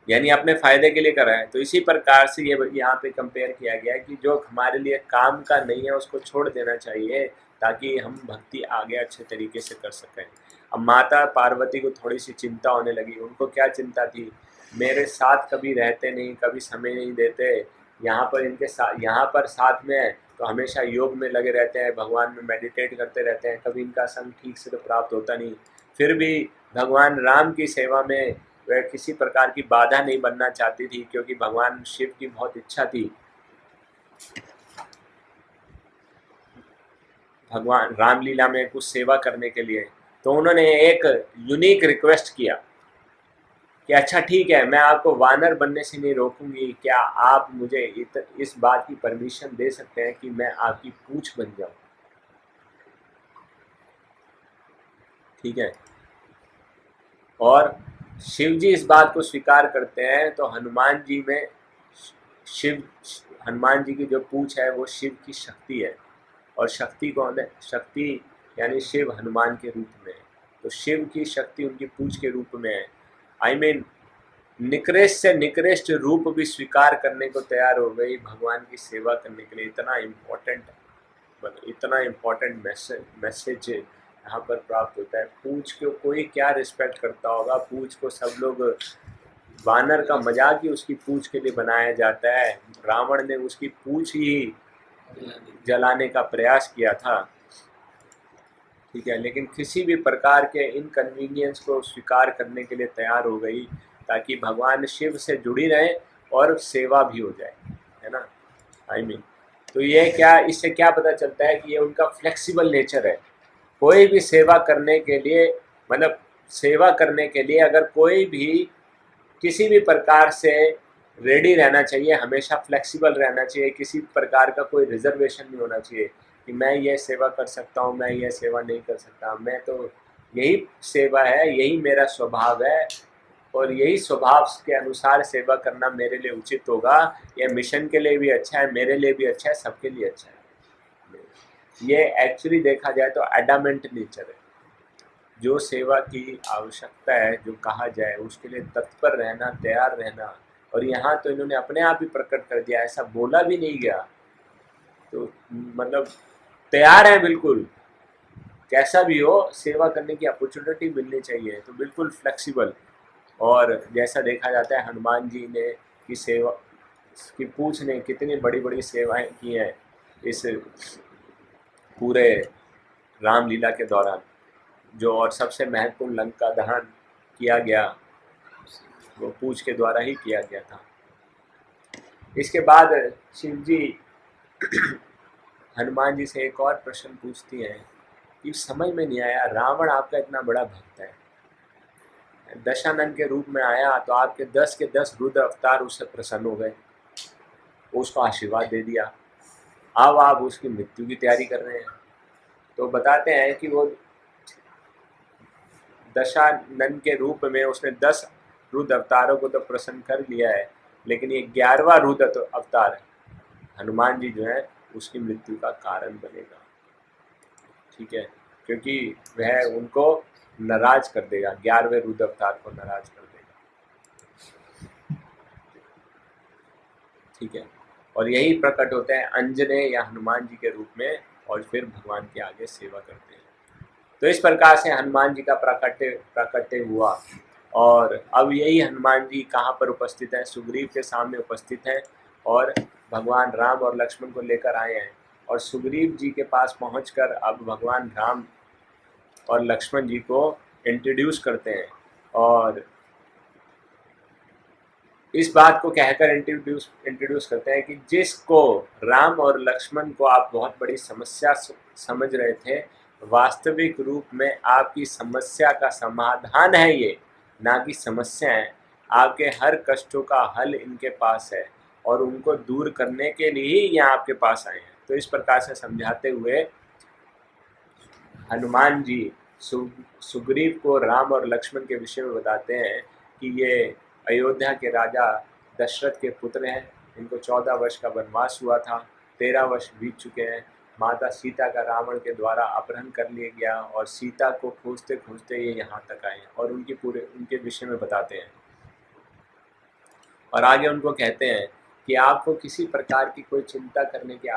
यानी अपने फायदे के लिए कर रहा है। तो इसी प्रकार से ये यहाँ पे कंपेयर किया गया है कि जो हमारे लिए काम का नहीं है उसको छोड़ देना चाहिए, ताकि हम भक्ति आगे अच्छे तरीके से कर सकें। अब माता पार्वती को थोड़ी सी चिंता होने लगी। उनको क्या चिंता थी, मेरे साथ कभी रहते नहीं, कभी समय नहीं देते, यहाँ पर इनके साथ, यहाँ पर साथ में तो हमेशा योग में लगे रहते हैं, भगवान में मेडिटेट करते रहते हैं, कभी इनका संग ठीक से तो प्राप्त होता नहीं। फिर भी भगवान राम की सेवा में वह किसी प्रकार की बाधा नहीं बनना चाहती थी, क्योंकि भगवान शिव की बहुत इच्छा थी भगवान रामलीला में कुछ सेवा करने के लिए। तो उन्होंने एक यूनिक रिक्वेस्ट किया कि अच्छा ठीक है, मैं आपको वानर बनने से नहीं रोकूंगी, क्या आप मुझे इस बात की परमिशन दे सकते हैं कि मैं आपकी पूंछ बन जाऊं। ठीक है। और शिव जी इस बात को स्वीकार करते हैं, तो हनुमान जी में शिव, हनुमान जी की जो पूंछ है वो शिव की शक्ति है। और शक्ति कौन है, शक्ति यानी शिव हनुमान के रूप में है। तो शिव की शक्ति उनकी पूंछ के रूप में है। आई मीन निकृष्ट से निकृष्ट रूप भी स्वीकार करने को तैयार हो गई भगवान की सेवा करने के लिए। इतना इम्पोर्टेंट मैसेज यहाँ पर प्राप्त होता है। पूंछ को कोई क्या रिस्पेक्ट करता होगा, पूंछ को सब लोग, वानर का मजाक ही उसकी पूंछ के लिए बनाया जाता है। रावण ने उसकी पूंछ ही जलाने का प्रयास किया था। ठीक है। लेकिन किसी भी प्रकार के इनकन्वीनियंस को स्वीकार करने के लिए तैयार हो गई, ताकि भगवान शिव से जुड़ी रहे और सेवा भी हो जाए, है ना। आई मीन तो ये क्या, इससे क्या पता चलता है कि ये उनका फ्लेक्सिबल नेचर है। कोई भी सेवा करने के लिए, मतलब सेवा करने के लिए अगर कोई भी किसी भी प्रकार से रेडी रहना चाहिए, हमेशा फ्लेक्सिबल रहना चाहिए, किसी प्रकार का कोई रिजर्वेशन नहीं होना चाहिए कि मैं ये सेवा कर सकता हूँ, मैं ये सेवा नहीं कर सकता। मैं तो यही सेवा है, यही मेरा स्वभाव है, और यही स्वभाव के अनुसार सेवा करना मेरे लिए उचित होगा। ये मिशन के लिए भी अच्छा है, मेरे लिए भी अच्छा है, सबके लिए अच्छा है। ये एक्चुअली देखा जाए तो एडामेंट नेचर है। जो सेवा की आवश्यकता है, जो कहा जाए उसके लिए तत्पर रहना, तैयार रहना। और यहाँ तो इन्होंने अपने आप ही प्रकट कर दिया, ऐसा बोला भी नहीं गया, तो मतलब तैयार है बिल्कुल, कैसा भी हो सेवा करने की अपॉर्चुनिटी मिलनी चाहिए, तो बिल्कुल फ्लेक्सिबल। और जैसा देखा जाता है हनुमान जी ने की सेवा की पूछ ने कितनी बड़ी बड़ी सेवाएं की हैं इस पूरे रामलीला के दौरान, जो और सबसे महत्वपूर्ण लंका दहन किया गया वो पूछ के द्वारा ही किया गया था। इसके बाद शिव जी हनुमान जी से एक और प्रश्न पूछती हैं कि समझ में नहीं आया, रावण आपका इतना बड़ा भक्त है, दशानन के रूप में आया तो आपके 10 के 10 रुद्र अवतार उससे प्रसन्न हो गए, उसको आशीर्वाद दे दिया। अब आप उसकी मृत्यु की तैयारी कर रहे हैं। तो बताते हैं कि वो दशानन के रूप में उसने 10 रुद्र अवतारों को तो प्रसन्न कर लिया है, लेकिन ये 11वां रुद्र अवतार हनुमान जी जो है उसकी मृत्यु का कारण बनेगा। ठीक है, क्योंकि वह उनको नाराज कर देगा, 11वें रुद्र अवतार को नाराज कर देगा। ठीक है, और यही प्रकट होते हैं अंजनेय या हनुमान जी के रूप में, और फिर भगवान के आगे सेवा करते हैं। तो इस प्रकार से हनुमान जी का प्राकट्य हुआ। और अब यही हनुमान जी कहाँ पर उपस्थित हैं? सुग्रीव के सामने उपस्थित हैं और भगवान राम और लक्ष्मण को लेकर आए हैं। और सुग्रीव जी के पास पहुंचकर अब भगवान राम और लक्ष्मण जी को इंट्रोड्यूस करते हैं, और इस बात को कहकर इंट्रोड्यूस करते हैं कि जिसको राम और लक्ष्मण को आप बहुत बड़ी समस्या समझ रहे थे, वास्तविक रूप में आपकी समस्या का समाधान है ये, ना कि समस्या है। आपके हर कष्टों का हल इनके पास है और उनको दूर करने के लिए ही यहाँ आपके पास आए हैं। तो इस प्रकार से समझाते हुए हनुमान जी सुग्रीव को राम और लक्ष्मण के विषय में बताते हैं कि ये अयोध्या के राजा दशरथ के पुत्र हैं। इनको 14 वर्ष का वनवास हुआ था, 13 वर्ष बीत चुके हैं। माता सीता का रावण के द्वारा अपहरण कर लिया गया और सीता को खोजते खोजते ये यहाँ तक आए, और उनके विषय में बताते हैं। और आगे उनको कहते हैं कि आपको किसी प्रकार की कोई चिंता करने की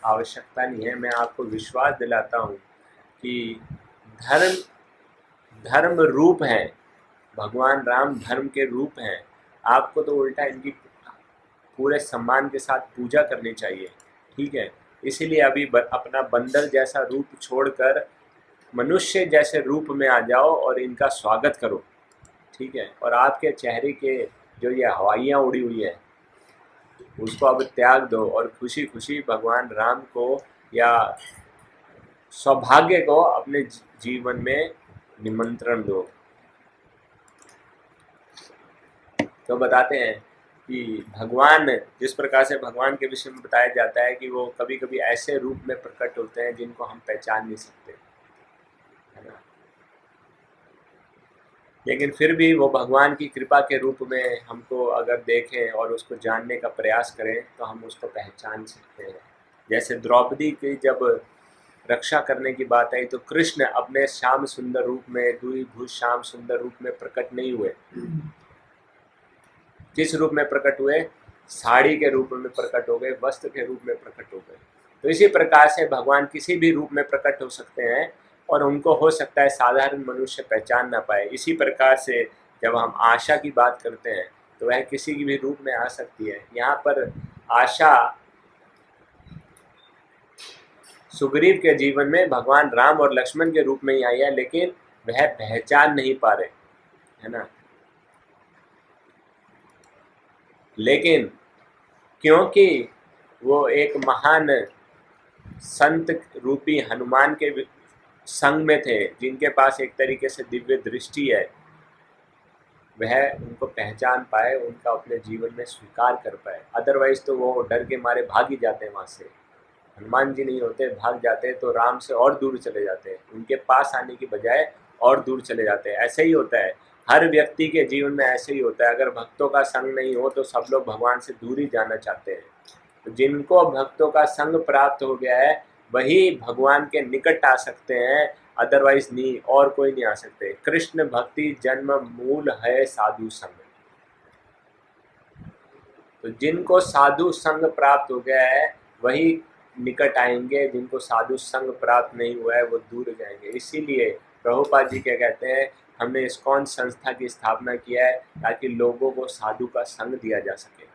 आवश्यकता नहीं है। मैं आपको विश्वास दिलाता हूँ कि धर्म रूप है, भगवान राम धर्म के रूप हैं। आपको तो उल्टा इनकी पूरे सम्मान के साथ पूजा करनी चाहिए। ठीक है, इसीलिए अभी अपना बंदर जैसा रूप छोड़कर मनुष्य जैसे रूप में आ जाओ और इनका स्वागत करो। ठीक है, और आपके चेहरे के जो ये हवाइयाँ उड़ी हुई है उसको अब त्याग दो और खुशी खुशी भगवान राम को या सौभाग्य को अपने जीवन में निमंत्रण दो। तो बताते हैं कि भगवान, जिस प्रकार से भगवान के विषय में बताया जाता है कि वो कभी कभी ऐसे रूप में प्रकट होते हैं जिनको हम पहचान नहीं सकते, है ना, लेकिन फिर भी वो भगवान की कृपा के रूप में हमको अगर देखें और उसको जानने का प्रयास करें तो हम उसको पहचान सकते हैं। जैसे द्रौपदी की जब रक्षा करने की बात आई तो कृष्ण अपने श्याम सुंदर रूप में, द्विभुज श्याम सुंदर रूप में प्रकट नहीं हुए। किस रूप में प्रकट हुए? साड़ी के रूप में प्रकट हो गए, वस्त्र के रूप में प्रकट हो गए। तो इसी प्रकार से भगवान किसी भी रूप में प्रकट हो सकते हैं और उनको हो सकता है साधारण मनुष्य पहचान ना पाए। इसी प्रकार से जब हम आशा की बात करते हैं तो वह किसी की भी रूप में आ सकती है। यहाँ पर आशा सुग्रीव के जीवन में भगवान राम और लक्ष्मण के रूप में ही आई है, लेकिन वह पहचान नहीं पा रहे, है ना। लेकिन क्योंकि वो एक महान संत रूपी हनुमान के संग में थे, जिनके पास एक तरीके से दिव्य दृष्टि है, वह उनको पहचान पाए, उनका अपने जीवन में स्वीकार कर पाए। अदरवाइज तो वो डर के मारे भाग ही जाते हैं वहाँ से। हनुमान जी नहीं होते, भाग जाते तो राम से और दूर चले जाते हैं, उनके पास आने की बजाय और दूर चले जाते हैं। ऐसे ही होता है, हर व्यक्ति के जीवन में ऐसे ही होता है। अगर भक्तों का संग नहीं हो तो सब लोग भगवान से दूर ही जाना चाहते हैं। तो जिनको भक्तों का संग प्राप्त हो गया है वही भगवान के निकट आ सकते हैं, अदरवाइज नहीं, और कोई नहीं आ सकते। कृष्ण भक्ति जन्म मूल है साधु संग। तो जिनको साधु संग प्राप्त हो गया है वही निकट आएंगे, जिनको साधु संग प्राप्त नहीं हुआ है वो दूर जाएंगे। इसीलिए प्रभुपाद जी क्या कहते हैं, हमने इस्कॉन संस्था की स्थापना किया है ताकि लोगों को साधु का संग दिया जा सके।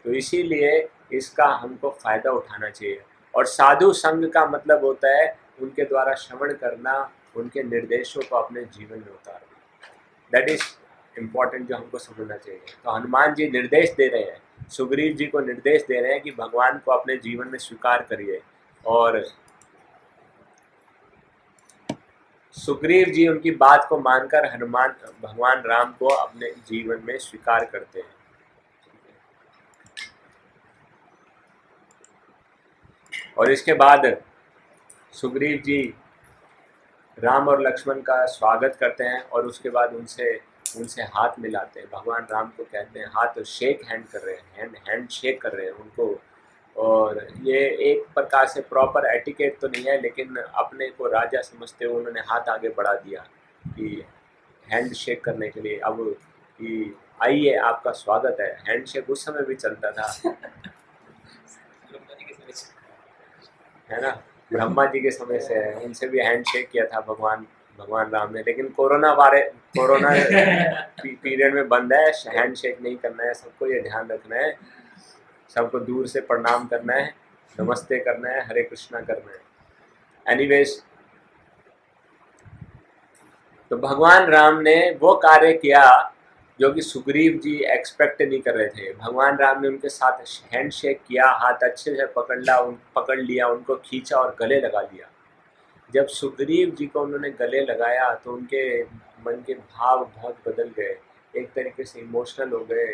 तो इसीलिए इसका हमको फ़ायदा उठाना चाहिए। और साधु संग का मतलब होता है उनके द्वारा श्रवण करना, उनके निर्देशों को अपने जीवन में उतारना। दैट इज इम्पॉर्टेंट, जो हमको समझना चाहिए। तो हनुमान जी निर्देश दे रहे हैं, सुग्रीव जी को निर्देश दे रहे हैं कि भगवान को अपने जीवन में स्वीकार करिए। और सुग्रीव जी उनकी बात को मानकर हनुमान भगवान राम को अपने जीवन में स्वीकार करते हैं। और इसके बाद सुग्रीव जी राम और लक्ष्मण का स्वागत करते हैं और उसके बाद उनसे उनसे हाथ मिलाते हैं। भगवान राम को कहते हैं, हाथ शेक हैंड कर रहे हैं, हैंड शेक कर रहे हैं उनको। और ये एक प्रकार से प्रॉपर एटिकेट तो नहीं है, लेकिन अपने को राजा समझते हुए उन्होंने हाथ आगे बढ़ा दिया कि हैंड शेक करने के लिए। अब कि आइए आपका स्वागत है। हैंड शेक उस समय भी चलता था, है ना, ब्रह्मा जी के समय से है, उनसे भी हैंड शेक किया था भगवान राम ने। लेकिन कोरोना पीरियड में बंद है, हैंड शेक नहीं करना है, सबको ये ध्यान रखना है, सबको दूर से प्रणाम करना है, नमस्ते करना है, हरे कृष्णा करना है। एनीवेज, तो भगवान राम ने वो कार्य किया जो कि सुग्रीव जी एक्सपेक्ट नहीं कर रहे थे। भगवान राम ने उनके साथ हैंड शेक किया, हाथ अच्छे से पकड़ लिया, उनको खींचा और गले लगा लिया। जब सुग्रीव जी को उन्होंने गले लगाया तो उनके मन के भाव बहुत बदल गए, एक तरीके से इमोशनल हो गए।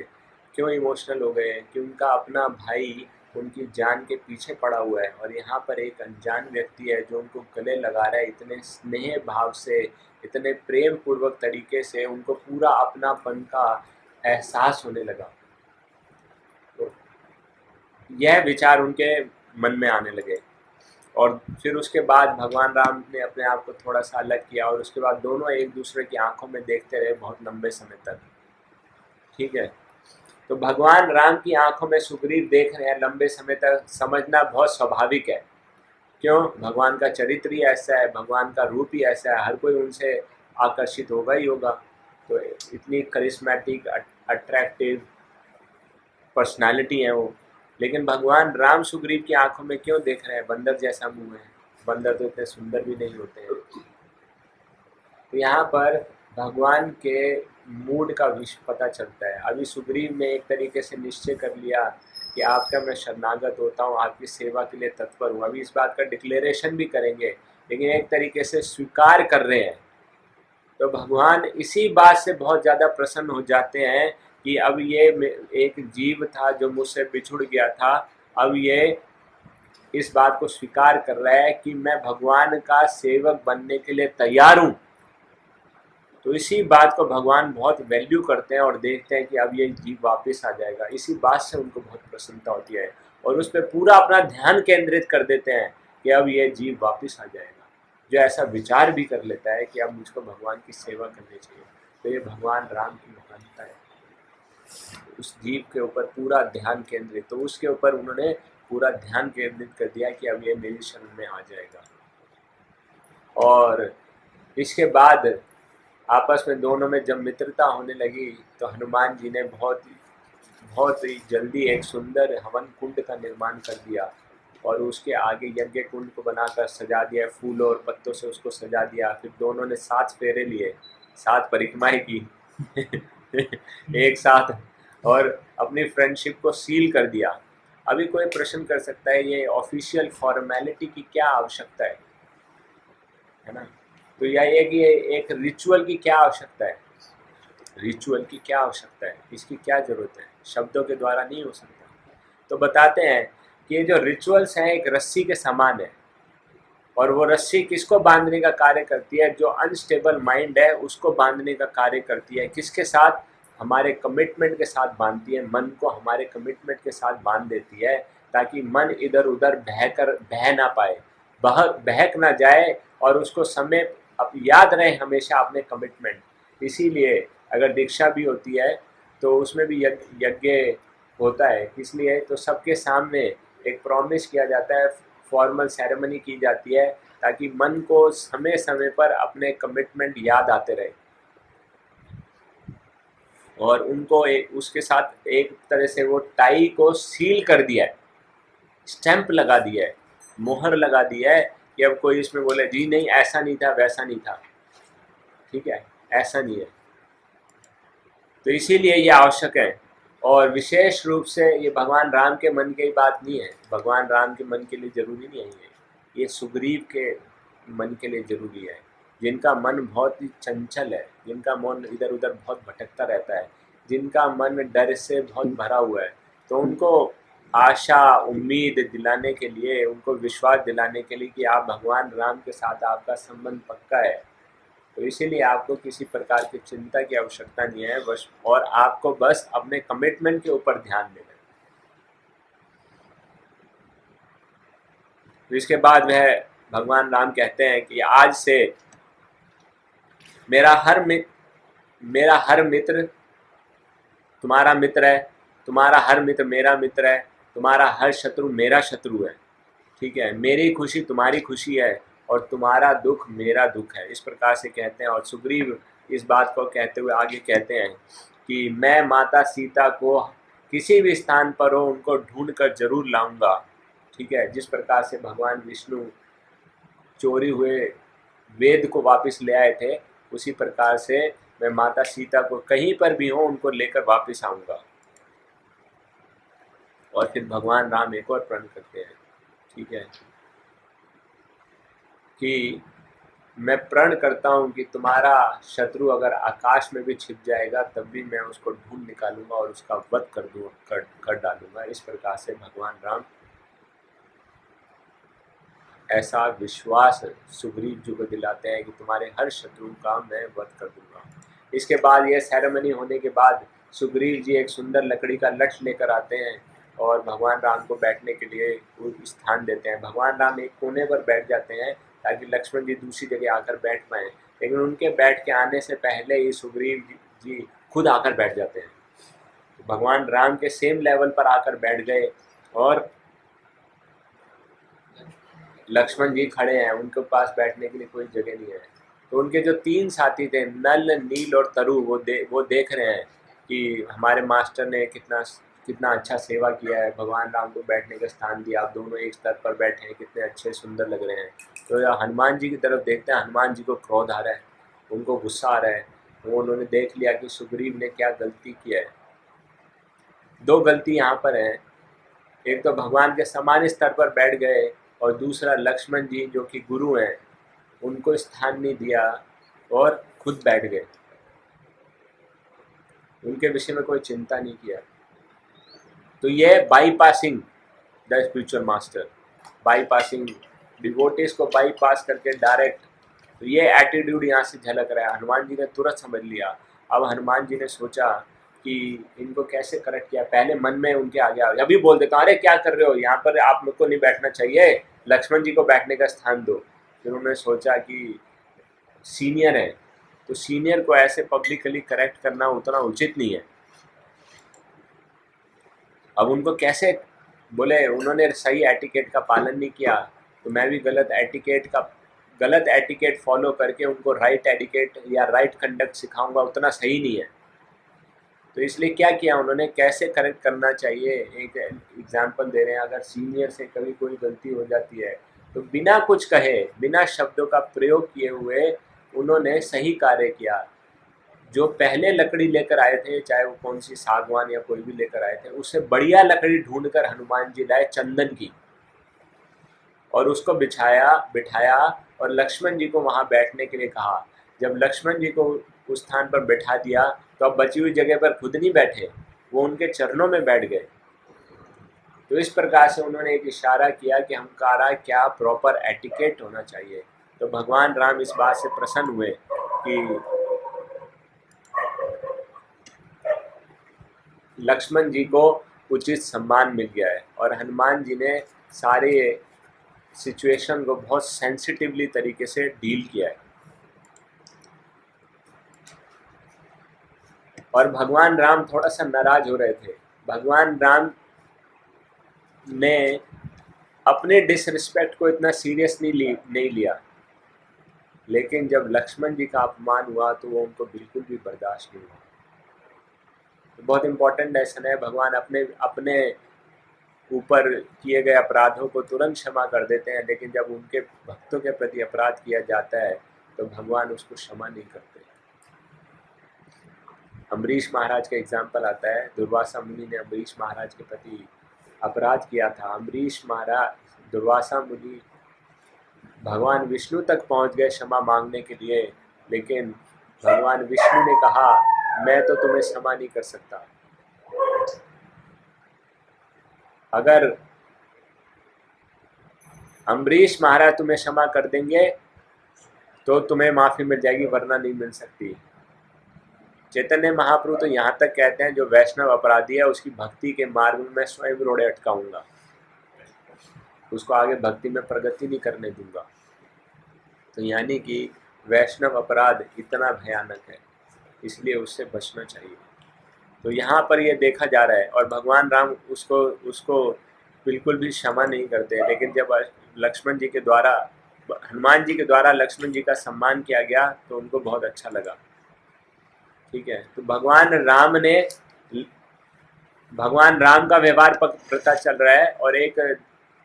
क्यों इमोशनल हो गए? कि उनका अपना भाई उनकी जान के पीछे पड़ा हुआ है और यहाँ पर एक अनजान व्यक्ति है जो उनको गले लगा रहा है, इतने स्नेह भाव से, इतने प्रेम पूर्वक तरीके से। उनको पूरा अपनापन का एहसास होने लगा। तो यह विचार उनके मन में आने लगे और फिर उसके बाद भगवान राम ने अपने आप को थोड़ा सा अलग किया और उसके बाद दोनों एक दूसरे की आंखों में देखते रहे बहुत लंबे समय तक। ठीक है, तो भगवान राम की आंखों में सुग्रीव देख रहे हैं लंबे समय तक, समझना बहुत स्वाभाविक है। क्यों? भगवान का चरित्र ही ऐसा है, भगवान का रूप ही ऐसा है, हर कोई उनसे आकर्षित होगा ही होगा। तो इतनी करिश्मेटिक, अट्रैक्टिव पर्सनालिटी है वो। लेकिन भगवान राम सुग्रीव की आंखों में क्यों देख रहे हैं? बंदर जैसा मुंह है, बंदर तो इतने सुंदर भी नहीं होते हैं। तो यहाँ पर भगवान के मूड का विषय पता चलता है। अभी सुग्रीव ने एक तरीके से निश्चय कर लिया कि आपका मैं शरणागत होता हूँ, आपकी सेवा के लिए तत्पर हूँ। अभी इस बात का डिक्लेरेशन भी करेंगे, लेकिन एक तरीके से स्वीकार कर रहे हैं। तो भगवान इसी बात से बहुत ज़्यादा प्रसन्न हो जाते हैं कि अब ये एक जीव था जो मुझसे बिछुड़ गया था, अब ये इस बात को स्वीकार कर रहा है कि मैं भगवान का सेवक बनने के लिए तैयार हूँ। तो इसी बात को भगवान बहुत वैल्यू करते हैं और देखते हैं कि अब ये जीव वापस आ जाएगा। इसी बात से उनको बहुत प्रसन्नता होती है और उस पर पूरा अपना ध्यान केंद्रित कर देते हैं कि अब ये जीव वापस आ जाएगा। जो ऐसा विचार भी कर लेता है कि अब मुझको भगवान की सेवा करनी चाहिए, तो ये भगवान राम की महानता है। उस जीव के ऊपर पूरा ध्यान केंद्रित, तो उसके ऊपर उन्होंने पूरा ध्यान केंद्रित कर दिया कि अब ये मेरी शरण में आ जाएगा। और इसके बाद आपस में दोनों में जब मित्रता होने लगी तो हनुमान जी ने बहुत ही जल्दी एक सुंदर हवन कुंड का निर्माण कर दिया और उसके आगे यज्ञ कुंड को बनाकर सजा दिया, फूलों और पत्तों से उसको सजा दिया। फिर दोनों ने 7 फेरे लिए, 7 परिक्रमाएं की एक साथ, और अपनी फ्रेंडशिप को सील कर दिया। अभी कोई प्रश्न कर सकता है ये ऑफिशियल फॉर्मेलिटी की क्या आवश्यकता है ना? तो यह है कि एक रिचुअल की क्या आवश्यकता है, रिचुअल की क्या आवश्यकता है, इसकी क्या ज़रूरत है? शब्दों के द्वारा नहीं हो सकता। तो बताते हैं कि ये जो रिचुअल्स हैं एक रस्सी के समान है और वो रस्सी किसको बांधने का कार्य करती है? जो अनस्टेबल माइंड है उसको बांधने का कार्य करती है। किसके साथ? हमारे कमिटमेंट के साथ बांधती है, मन को हमारे कमिटमेंट के साथ बांध देती है ताकि मन इधर उधर बह ना पाए, बहक ना जाए और उसको समय अब याद रहे हमेशा अपने कमिटमेंट। इसीलिए अगर दीक्षा भी होती है तो उसमें भी यज्ञ होता है, इसलिए तो सबके सामने एक प्रॉमिस किया जाता है, फॉर्मल सेरेमनी की जाती है ताकि मन को समय समय पर अपने कमिटमेंट याद आते रहे और उनको उसके साथ एक तरह से वो टाई को सील कर दिया है, स्टैंप लगा दिया है, मोहर लगा दिया है कि अब कोई इसमें बोले जी नहीं ऐसा नहीं था, वैसा नहीं था। ठीक है, ऐसा नहीं है। तो इसीलिए ये आवश्यक है और विशेष रूप से ये भगवान राम के मन की बात नहीं है, भगवान राम के मन के लिए जरूरी नहीं है, ये सुग्रीव के मन के लिए जरूरी है। जिनका मन बहुत ही चंचल है, जिनका मन इधर उधर बहुत भटकता रहता है, जिनका मन डर से बहुत भरा हुआ है, तो उनको आशा उम्मीद दिलाने के लिए, उनको विश्वास दिलाने के लिए कि आप भगवान राम के साथ आपका संबंध पक्का है, तो इसीलिए आपको किसी प्रकार की चिंता की आवश्यकता नहीं है बस, और आपको बस अपने कमिटमेंट के ऊपर ध्यान देना है। तो इसके बाद वह भगवान राम कहते हैं कि आज से मेरा हर मित्र तुम्हारा मित्र है, तुम्हारा हर मित्र मेरा मित्र है, तुम्हारा हर शत्रु मेरा शत्रु है, ठीक है। मेरी खुशी तुम्हारी खुशी है और तुम्हारा दुख मेरा दुख है, इस प्रकार से कहते हैं। और सुग्रीव इस बात को कहते हुए आगे कहते हैं कि मैं माता सीता को किसी भी स्थान पर हो उनको ढूंढ कर जरूर लाऊंगा, ठीक है। जिस प्रकार से भगवान विष्णु चोरी हुए वेद को वापस ले आए थे, उसी प्रकार से मैं माता सीता को कहीं पर भी हो उनको लेकर वापस आऊंगा। और फिर भगवान राम एक और प्रण करते हैं, ठीक है, कि मैं प्रण करता हूं कि तुम्हारा शत्रु अगर आकाश में भी छिप जाएगा तब भी मैं उसको ढूंढ निकालूंगा और उसका वध कर डालूंगा। इस प्रकार से भगवान राम ऐसा विश्वास सुग्रीव जी को दिलाते हैं कि तुम्हारे हर शत्रु का मैं वध कर दूंगा। इसके बाद यह सेरेमनी होने के बाद सुग्रीव जी एक सुंदर लकड़ी का लठ लेकर आते हैं और भगवान राम को बैठने के लिए वो स्थान देते हैं। भगवान राम एक कोने पर बैठ जाते हैं ताकि लक्ष्मण जी दूसरी जगह आकर बैठ पाएँ, लेकिन उनके बैठ के आने से पहले ही सुग्रीव जी खुद आकर बैठ जाते हैं। तो भगवान राम के सेम लेवल पर आकर बैठ गए और लक्ष्मण जी खड़े हैं, उनके पास बैठने के लिए कोई जगह नहीं है। तो उनके जो 3 साथी थे नल, नील और तरु, वो देख रहे हैं कि हमारे मास्टर ने कितना कितना अच्छा सेवा किया है, भगवान राम को बैठने का स्थान दिया, आप दोनों एक स्तर पर बैठे हैं, कितने अच्छे सुंदर लग रहे हैं। तो हनुमान जी की तरफ देखते हैं, हनुमान जी को क्रोध आ रहा है, उनको गुस्सा आ रहा है। वो उन्होंने देख लिया कि सुग्रीव ने क्या गलती किया है। 2 गलती यहाँ पर है, एक तो भगवान के समान स्तर पर बैठ गए और दूसरा लक्ष्मण जी जो कि गुरु हैं उनको स्थान नहीं दिया और खुद बैठ गए, उनके विषय में कोई चिंता नहीं किया। तो ये bypassing the spiritual master, bypassing devotees को बाईपास करके डायरेक्ट, तो ये एटीट्यूड यहाँ से झलक रहा है। हनुमान जी ने तुरंत समझ लिया। अब हनुमान जी ने सोचा कि इनको कैसे करेक्ट किया। पहले मन में उनके आगे अभी बोल देता, अरे क्या कर रहे हो यहाँ पर, आप लोग को नहीं बैठना चाहिए, लक्ष्मण जी को बैठने का स्थान दो। फिर उन्होंने सोचा कि सीनियर है तो सीनियर को ऐसे पब्लिकली करेक्ट करना उतना उचित नहीं है। अब उनको कैसे बोले, उन्होंने सही एटिकेट का पालन नहीं किया तो मैं भी गलत एटिकेट फॉलो करके उनको राइट एटिकेट या राइट कंडक्ट सिखाऊंगा, उतना सही नहीं है। तो इसलिए क्या किया उन्होंने, कैसे करेक्ट करना चाहिए। एक एग्जांपल दे रहे हैं, अगर सीनियर से कभी कोई गलती हो जाती है तो बिना कुछ कहे, बिना शब्दों का प्रयोग किए हुए उन्होंने सही कार्य किया। जो पहले लकड़ी लेकर आए थे, चाहे वो कौन सी सागवान या कोई भी लेकर आए थे, उससे बढ़िया लकड़ी ढूंढकर हनुमान जी लाए चंदन की, और उसको बिठाया और लक्ष्मण जी को वहां बैठने के लिए कहा। जब लक्ष्मण जी को उस स्थान पर बैठा दिया तो अब बची हुई जगह पर खुद नहीं बैठे, वो उनके चरणों में बैठ गए। तो इस प्रकार से उन्होंने एक इशारा किया कि हमारा क्या प्रॉपर एटिकेट होना चाहिए। तो भगवान राम इस बात से प्रसन्न हुए कि लक्ष्मण जी को उचित सम्मान मिल गया है, और हनुमान जी ने सारे सिचुएशन को बहुत सेंसिटिवली तरीके से डील किया है। और भगवान राम थोड़ा सा नाराज हो रहे थे। भगवान राम ने अपने डिसरिस्पेक्ट को इतना सीरियस नहीं लिया, लेकिन जब लक्ष्मण जी का अपमान हुआ तो वो उनको बिल्कुल भी बर्दाश्त नहीं हुआ। तो बहुत इंपॉर्टेंट लेसन है, भगवान अपने ऊपर किए गए अपराधों को तुरंत क्षमा कर देते हैं, लेकिन जब उनके भक्तों के प्रति अपराध किया जाता है तो भगवान उसको क्षमा नहीं करते। अम्बरीश महाराज का एग्जाम्पल आता है, दुर्वासा मुनि ने अम्बरीश महाराज के प्रति अपराध किया था। दुर्वासा मुनि भगवान विष्णु तक पहुंच गए क्षमा मांगने के लिए, लेकिन भगवान विष्णु ने कहा मैं तो तुम्हें क्षमा नहीं कर सकता। अगर अम्बरीश महाराज तुम्हें क्षमा कर देंगे तो तुम्हें माफी मिल जाएगी, वरना नहीं मिल सकती। चैतन्य महाप्रभु तो यहाँ तक कहते हैं जो वैष्णव अपराधी है उसकी भक्ति के मार्ग में मैं स्वयं रोड़े अटकाऊंगा, उसको आगे भक्ति में प्रगति नहीं करने दूंगा। तो यानी कि वैष्णव अपराध इतना भयानक है, इसलिए उससे बचना चाहिए। तो यहाँ पर ये देखा जा रहा है, और भगवान राम उसको बिल्कुल भी क्षमा नहीं करते। लेकिन जब लक्ष्मण जी के द्वारा, हनुमान जी के द्वारा लक्ष्मण जी का सम्मान किया गया तो उनको बहुत अच्छा लगा। ठीक है, तो भगवान राम का व्यवहार पता चल रहा है, और एक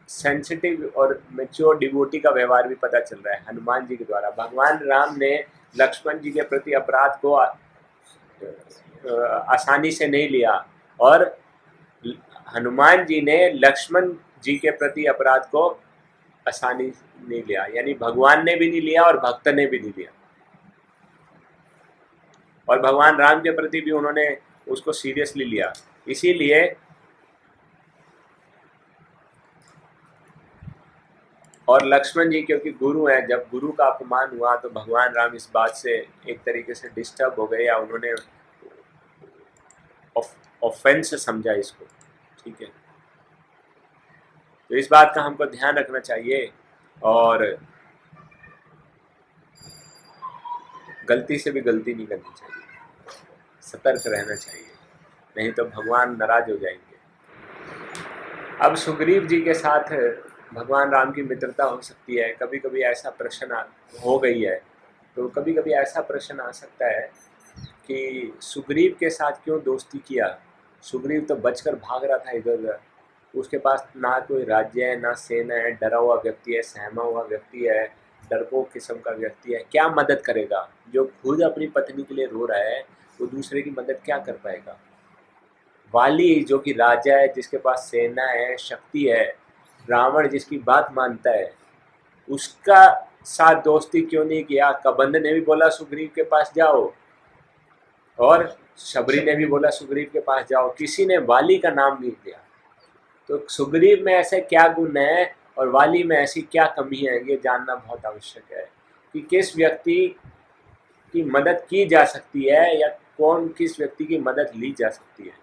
सेंसिटिव और मैच्योर डिवोटी का व्यवहार भी पता चल रहा है हनुमान जी के द्वारा। भगवान राम ने लक्ष्मण जी के प्रति अपराध को आसानी से नहीं लिया, और हनुमान जी ने लक्ष्मण जी के प्रति अपराध को आसानी नहीं लिया, यानी भगवान ने भी नहीं लिया और भक्त ने भी नहीं लिया। और भगवान राम के प्रति भी उन्होंने उसको सीरियसली लिया। इसीलिए और लक्ष्मण जी क्योंकि गुरु हैं, जब गुरु का अपमान हुआ तो भगवान राम इस बात से एक तरीके से डिस्टर्ब हो गए, या उन्होंने ऑफेंस समझा इसको। ठीक है, तो इस बात का हमको ध्यान रखना चाहिए, और गलती से भी गलती नहीं करनी चाहिए, सतर्क रहना चाहिए, नहीं तो भगवान नाराज हो जाएंगे। अब सुग्रीव जी के साथ भगवान राम की मित्रता हो सकती है। कभी कभी ऐसा प्रश्न हो गई है, तो कभी कभी ऐसा प्रश्न आ सकता है कि सुग्रीव के साथ क्यों दोस्ती किया। सुग्रीव तो बचकर भाग रहा था इधर उधर, उसके पास ना कोई राज्य है ना सेना है, डरा हुआ व्यक्ति है, सहमा हुआ व्यक्ति है, डरपोक किस्म का व्यक्ति है, क्या मदद करेगा। जो खुद अपनी पत्नी के लिए रो रहा है वो दूसरे की मदद क्या कर पाएगा। वाली जो कि राजा है, जिसके पास सेना है, शक्ति है, रावण जिसकी बात मानता है, उसका साथ दोस्ती क्यों नहीं किया। कबंध ने भी बोला सुग्रीव के पास जाओ, और शबरी ने भी बोला सुग्रीव के पास जाओ, किसी ने वाली का नाम नहीं लिया। तो सुग्रीव में ऐसे क्या गुण है और वाली में ऐसी क्या कमी है, ये जानना बहुत आवश्यक है कि किस व्यक्ति की मदद की जा सकती है या कौन किस व्यक्ति की मदद ली जा सकती है।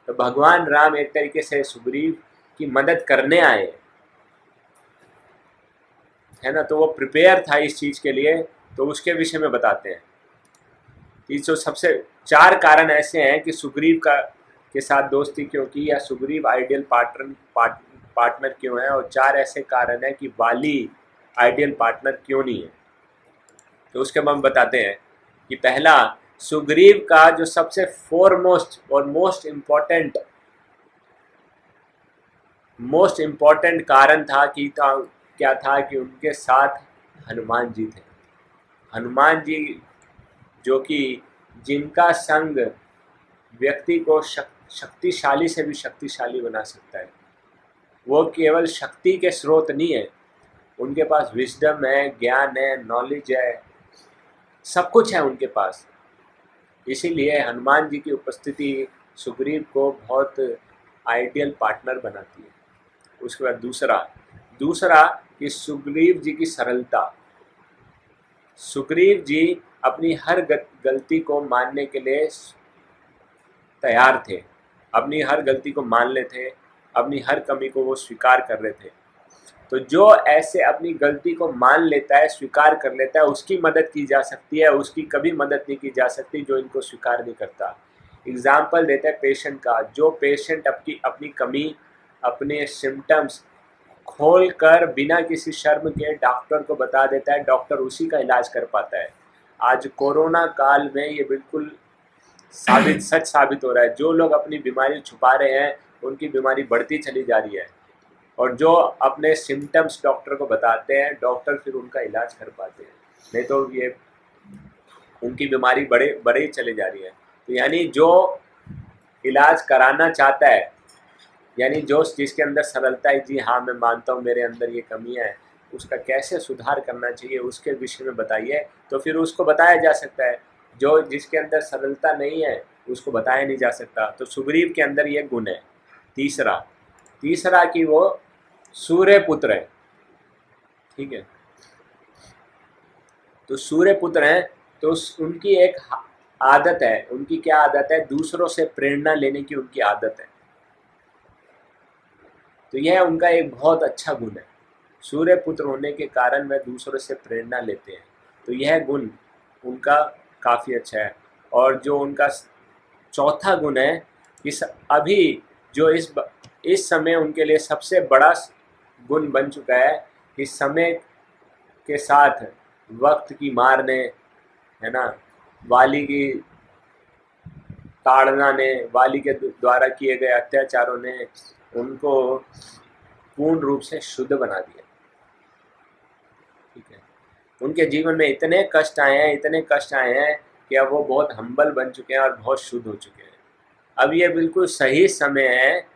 तो भगवान राम एक तरीके से सुग्रीव की मदद करने आए, है ना, तो वो प्रिपेयर था इस चीज़ के लिए। तो उसके विषय में बताते हैं कि जो सबसे 4 कारण ऐसे हैं कि सुग्रीव के साथ दोस्ती क्यों की, या सुग्रीव आइडियल पार्टनर क्यों है, और 4 ऐसे कारण हैं कि वाली आइडियल पार्टनर क्यों नहीं है। तो उसके हम बताते हैं कि पहला, सुग्रीव का जो सबसे फोरमोस्ट और मोस्ट इम्पॉर्टेंट कारण था कि क्या था कि उनके साथ हनुमान जी थे। हनुमान जी जो कि जिनका संग व्यक्ति को शक्तिशाली से भी शक्तिशाली बना सकता है। वो केवल शक्ति के स्रोत नहीं है, उनके पास विजडम है, ज्ञान है, नॉलेज है, सब कुछ है उनके पास। इसीलिए हनुमान जी की उपस्थिति सुग्रीव को बहुत आइडियल पार्टनर बनाती है। उसके बाद दूसरा कि सुग्रीव जी की सरलता। सुग्रीव जी अपनी हर गलती को मानने के लिए तैयार थे, अपनी हर गलती को मान लेते, अपनी हर कमी को वो स्वीकार कर रहे थे। तो जो ऐसे अपनी गलती को मान लेता है, स्वीकार कर लेता है, उसकी मदद की जा सकती है, उसकी कभी मदद नहीं की जा सकती जो इनको स्वीकार नहीं करता। एग्जाम्पल देता है पेशेंट का। जो पेशेंट अपनी कमी, अपने सिम्टम्स खोल कर बिना किसी शर्म के डॉक्टर को बता देता है, डॉक्टर उसी का इलाज कर पाता है। आज कोरोना काल में ये बिल्कुल सच साबित हो रहा है। जो लोग अपनी बीमारी छुपा रहे हैं उनकी बीमारी बढ़ती चली जा रही है, और जो अपने सिम्टम्स डॉक्टर को बताते हैं, डॉक्टर फिर उनका इलाज कर पाते हैं, नहीं तो ये उनकी बीमारी बढ़े ही चली जा रही है। तो यानी जो इलाज कराना चाहता है, यानी जो जिसके अंदर सरलता है, जी हाँ मैं मानता हूँ मेरे अंदर ये कमी है, उसका कैसे सुधार करना चाहिए उसके विषय में बताइए, तो फिर उसको बताया जा सकता है। जो जिसके अंदर सरलता नहीं है उसको बताया नहीं जा सकता। तो सुग्रीव के अंदर ये गुण है। तीसरा तीसरा कि वो सूर्य पुत्र है। ठीक है, तो सूर्य पुत्र हैं, तो उनकी एक आदत है। उनकी क्या आदत है? दूसरों से प्रेरणा लेने की उनकी आदत है। तो यह उनका एक बहुत अच्छा गुण है। सूर्य पुत्र होने के कारण वह दूसरों से प्रेरणा लेते हैं। तो यह गुण उनका काफ़ी अच्छा है। और जो उनका चौथा गुण है, इस अभी जो इस समय उनके लिए सबसे बड़ा गुण बन चुका है कि समय के साथ वक्त की मार ने, है ना, वाली की ताड़ना ने, वाली के द्वारा किए गए अत्याचारों ने उनको पूर्ण रूप से शुद्ध बना दिया। ठीक है, उनके जीवन में इतने कष्ट आए हैं, इतने कष्ट आए हैं कि अब वो बहुत हम्बल बन चुके हैं और बहुत शुद्ध हो चुके हैं। अब ये बिल्कुल सही समय है,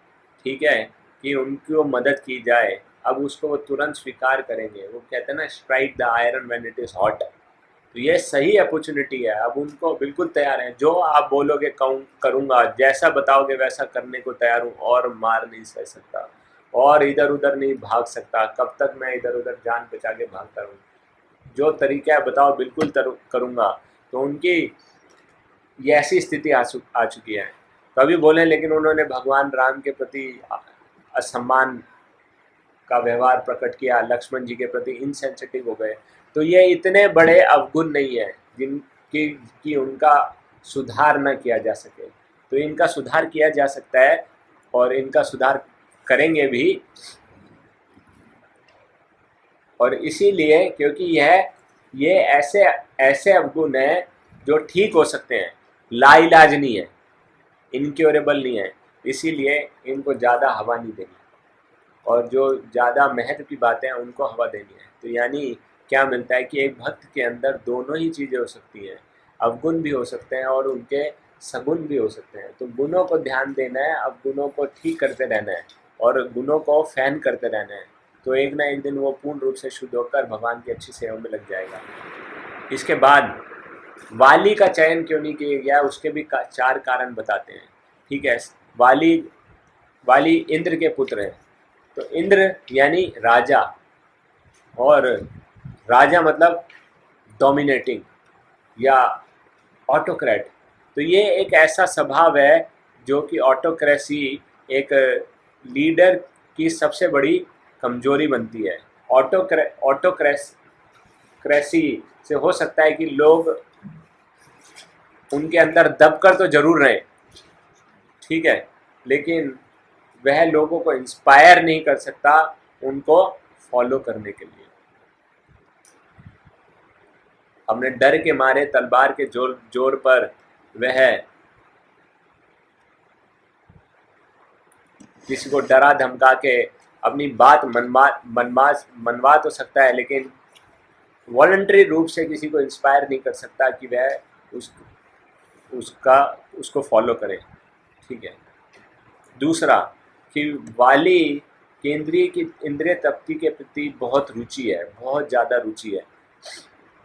ठीक है, कि उनको मदद की जाए। अब उसको वो तुरंत स्वीकार करेंगे। वो कहते हैं ना, strike the iron when it is hot. तो ये सही अपॉर्चुनिटी है। अब उनको बिल्कुल तैयार है। जो आप बोलोगे करूँगा, जैसा बताओगे वैसा करने को तैयार हूँ, और मार नहीं सह सकता, और इधर उधर नहीं भाग सकता। कब तक मैं इधर उधर जान बचा के भागता रहूँ? जो तरीका है बताओ, बिल्कुल करूँगा। तो उनकी ये ऐसी स्थिति आ चुकी है। कभी बोले, लेकिन उन्होंने भगवान राम के प्रति असम्मान का व्यवहार प्रकट किया, लक्ष्मण जी के प्रति इनसेंसिटिव हो गए। तो ये इतने बड़े अवगुण नहीं है जिनकी कि उनका सुधार न किया जा सके। तो इनका सुधार किया जा सकता है, और इनका सुधार करेंगे भी। और इसीलिए, क्योंकि ये ऐसे ऐसे अवगुण हैं जो ठीक हो सकते हैं, लाइलाज नहीं है, इनक्योरेबल नहीं है। इसीलिए इनको ज़्यादा हवा नहीं देनी, और जो ज़्यादा महत्व की बातें हैं उनको हवा देनी है। तो यानी क्या मिलता है कि एक भक्त के अंदर दोनों ही चीज़ें हो सकती हैं। अवगुण भी हो सकते हैं और उनके सगुण भी हो सकते हैं। तो गुणों को ध्यान देना है, अवगुणों को ठीक करते रहना है, और गुणों को फैन करते रहना है। तो एक ना एक दिन वो पूर्ण रूप से शुद्ध होकर भगवान की अच्छी सेवा में लग जाएगा। इसके बाद वाली का चयन क्यों नहीं किया गया, उसके भी 4 कारण बताते हैं। ठीक है, वाली वाली इंद्र के पुत्र हैं। तो इंद्र यानी राजा, और राजा मतलब डोमिनेटिंग या ऑटोक्रेट। तो ये एक ऐसा स्वभाव है जो कि ऑटोक्रेसी एक लीडर की सबसे बड़ी कमजोरी बनती है। ऑटोक्रेसी से हो सकता है कि लोग उनके अंदर दबकर तो जरूर रहे, ठीक है, लेकिन वह लोगों को इंस्पायर नहीं कर सकता उनको फॉलो करने के लिए। अपने डर के मारे, तलवार के जोर पर वह किसी को डरा धमका के अपनी बात मनवा तो सकता है, लेकिन वॉलंटरी रूप से किसी को इंस्पायर नहीं कर सकता कि वह उसको फॉलो करे। ठीक है। दूसरा कि वाली केंद्रीय की इंद्रिय तृप्ति के प्रति बहुत रुचि है, बहुत ज़्यादा रुचि है।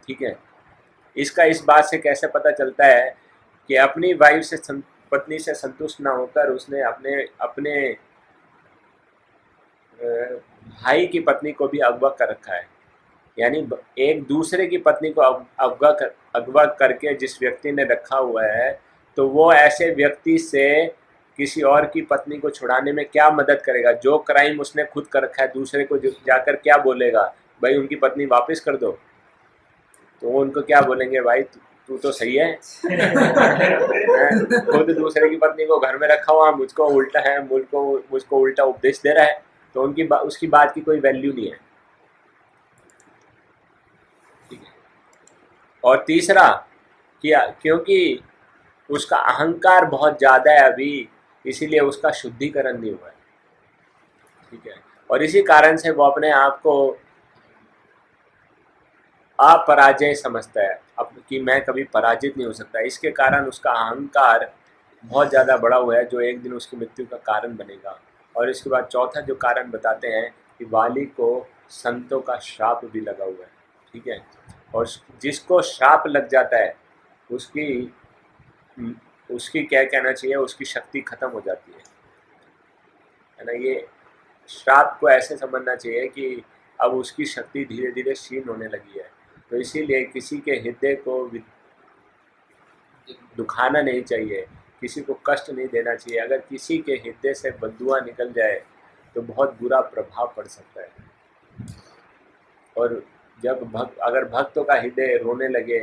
ठीक है, इसका इस बात से कैसे पता चलता है कि अपनी वाइफ से पत्नी से संतुष्ट ना होकर उसने अपने अपने भाई की पत्नी को भी अगवा कर रखा है। यानी एक दूसरे की पत्नी को अगवा करके जिस व्यक्ति ने रखा हुआ है, तो वो ऐसे व्यक्ति से किसी और की पत्नी को छुड़ाने में क्या मदद करेगा? जो क्राइम उसने खुद कर रखा है, दूसरे को जाकर क्या बोलेगा? भाई उनकी पत्नी वापस कर दो। तो वो उनको क्या बोलेंगे? भाई तू तो सही है खुद दूसरे की पत्नी को घर में रखा हुआ, मुझको उल्टा उपदेश दे रहा है। तो उसकी बात की कोई वैल्यू नहीं है। ठीक है। और तीसरा क्योंकि उसका अहंकार बहुत ज़्यादा है अभी, इसीलिए उसका शुद्धिकरण नहीं हुआ है। ठीक है, और इसी कारण से वो अपने आप को अपराजय समझता है, अब कि मैं कभी पराजित नहीं हो सकता। इसके कारण उसका अहंकार बहुत ज़्यादा बड़ा हुआ है, जो एक दिन उसकी मृत्यु का कारण बनेगा। और इसके बाद चौथा जो कारण बताते हैं कि वाली को संतों का श्राप भी लगा हुआ है, ठीक है। और जिसको श्राप लग जाता है उसकी उसकी क्या कहना चाहिए, उसकी शक्ति खत्म हो जाती है ना। ये श्राप को ऐसे समझना चाहिए कि अब उसकी शक्ति धीरे धीरे क्षीण होने लगी है। तो इसीलिए किसी के हृदय को दुखाना नहीं चाहिए, किसी को कष्ट नहीं देना चाहिए। अगर किसी के हृदय से बददुआ निकल जाए तो बहुत बुरा प्रभाव पड़ सकता है। और जब अगर भक्तों का हृदय रोने लगे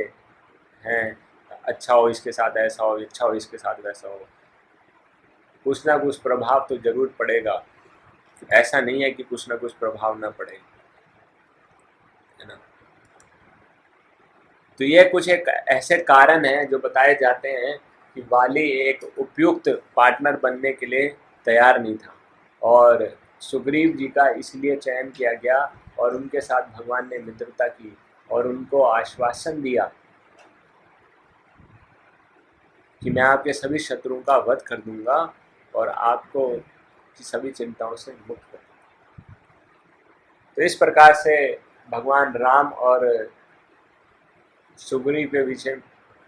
हैं, अच्छा हो इसके साथ ऐसा हो, अच्छा हो इसके साथ वैसा हो, कुछ ना कुछ प्रभाव तो जरूर पड़ेगा। ऐसा नहीं है कि कुछ ना कुछ प्रभाव ना पड़े, है ना। तो ये कुछ एक ऐसे कारण हैं जो बताए जाते हैं कि वाली एक उपयुक्त पार्टनर बनने के लिए तैयार नहीं था, और सुग्रीव जी का इसलिए चयन किया गया और उनके साथ भगवान ने मित्रता की और उनको आश्वासन दिया कि मैं आपके सभी शत्रुओं का वध कर दूंगा और आपको की सभी चिंताओं से मुक्त कर दूंगा। तो इस प्रकार से भगवान राम और सुग्रीव के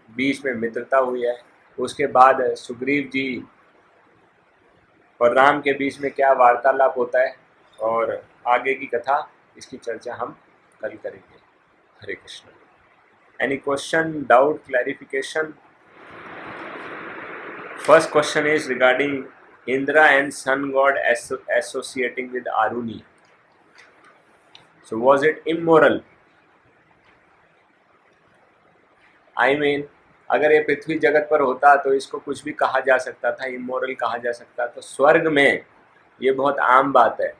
बीच में मित्रता हुई है। उसके बाद सुग्रीव जी और राम के बीच में क्या वार्तालाप होता है और आगे की कथा, इसकी चर्चा हम कल करेंगे। Hare Krishna. Any question, doubt, clarification? First question is regarding Indra and sun god associating with Aruni. So was it immoral? I mean, अगर ये पृथ्वी जगत पर होता तो इसको कुछ भी कहा जा सकता था, इमोरल कहा जा सकता। तो स्वर्ग में ये बहुत आम बात है।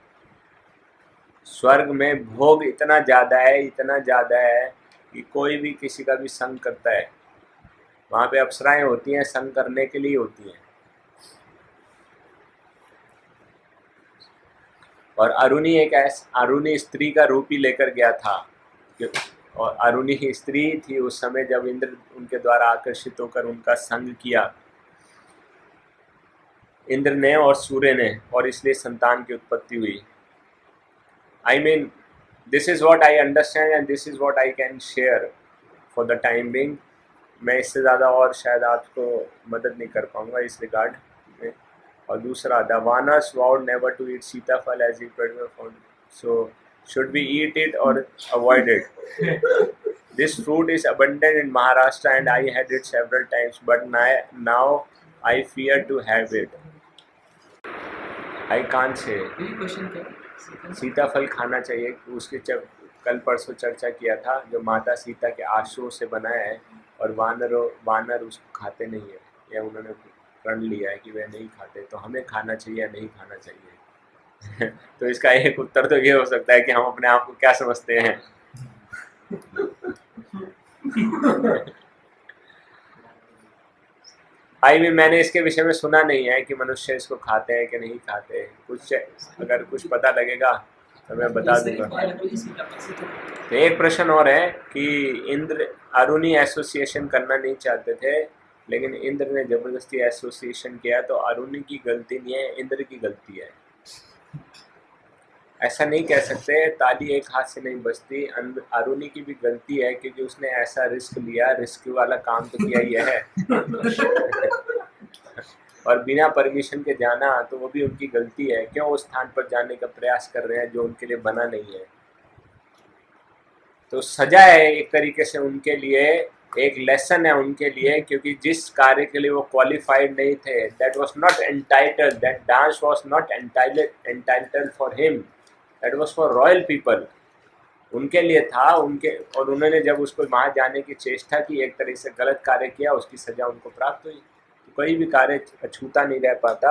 स्वर्ग में भोग इतना ज़्यादा है, इतना ज़्यादा है कि कोई भी किसी का भी संग करता है। वहाँ पे अप्सराएं होती हैं, संग करने के लिए होती हैं। और अरुणी स्त्री का रूप ही लेकर गया था, और अरुणी ही स्त्री थी उस समय जब इंद्र उनके द्वारा आकर्षित होकर उनका संग किया, इंद्र ने और सूर्य ने, और इसलिए संतान की उत्पत्ति हुई। I mean, this is what I understand and this is what I can share for the time being. मैं इससे ज़्यादा और शायद आपको मदद नहीं कर पाऊँगा इस रिगार्ड में। और दूसरा, the Vanas vowed never to eat सीताफल as he found. So should we eat it or avoid it? This fruit is abundant in Maharashtra and I had it several times, but now I fear to have it. I can't say. सीताफल खाना चाहिए, उसके जब कल परसों चर्चा किया था, जो माता सीता के आंसुओं से बना है और वानर उसको खाते नहीं है, या उन्होंने प्रण लिया है कि वे नहीं खाते, तो हमें खाना चाहिए या नहीं खाना चाहिए? तो इसका एक उत्तर तो ये हो सकता है कि हम अपने आप को क्या समझते हैं। मैंने इसके विषय में सुना नहीं है कि मनुष्य इसको खाते हैं कि नहीं खाते। कुछ अगर कुछ पता लगेगा तो मैं बता दूंगा। तो एक प्रश्न और है कि इंद्र अरुणी एसोसिएशन करना नहीं चाहते थे, लेकिन इंद्र ने जबरदस्ती एसोसिएशन किया, तो अरुणी की गलती नहीं है, इंद्र की गलती है। ऐसा नहीं कह सकते, ताली एक हाथ से नहीं बजती। अरुणी की भी गलती है क्योंकि उसने ऐसा रिस्क लिया, रिस्क वाला काम तो किया ही है। और बिना परमिशन के जाना तो वो भी उनकी गलती है। क्यों उस स्थान पर जाने का प्रयास कर रहे हैं जो उनके लिए बना नहीं है? तो सजा है एक तरीके से उनके लिए, एक लेसन है उनके लिए, क्योंकि जिस कार्य के लिए वो क्वालिफाइड नहीं थे, that was not entitled, that dance was not entitled for him, that was for royal people. उनके लिए था, उनके, और उन्होंने जब उसको वहाँ जाने की चेष्टा की, एक तरह से गलत कार्य किया, उसकी सजा उनको प्राप्त हुई। तो कोई भी कार्य अछूता नहीं रह पाता,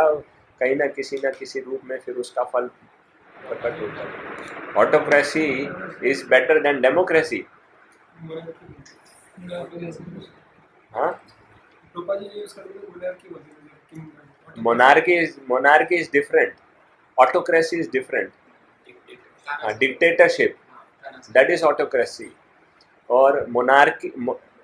कहीं ना किसी रूप में फिर उसका फल प्रकट होता है। Autocracy is better than democracy. हाँ, monarchy is different, autocracy is different. Dictatorship, that is autocracy. और मोनार्की,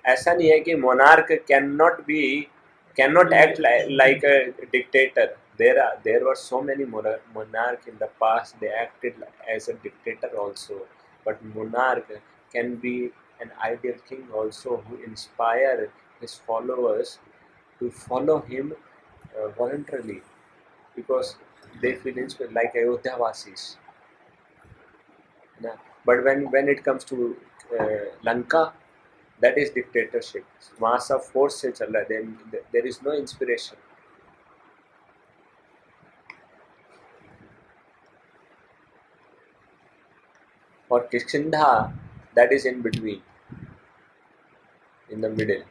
ऐसा नहीं है कि monarch can not act like a dictator, there were so many monarchs in the past. They acted as a dictator also, but monarch can be an ideal king also, who inspire his followers to follow him voluntarily, because they feel inspired, like Ayodhya Vasis. But when it comes to Lanka, that is dictatorship. वहाँ सब फोर्स से चल रहा है. Then there is no inspiration. और Kishkindha, that is in between, in the middle.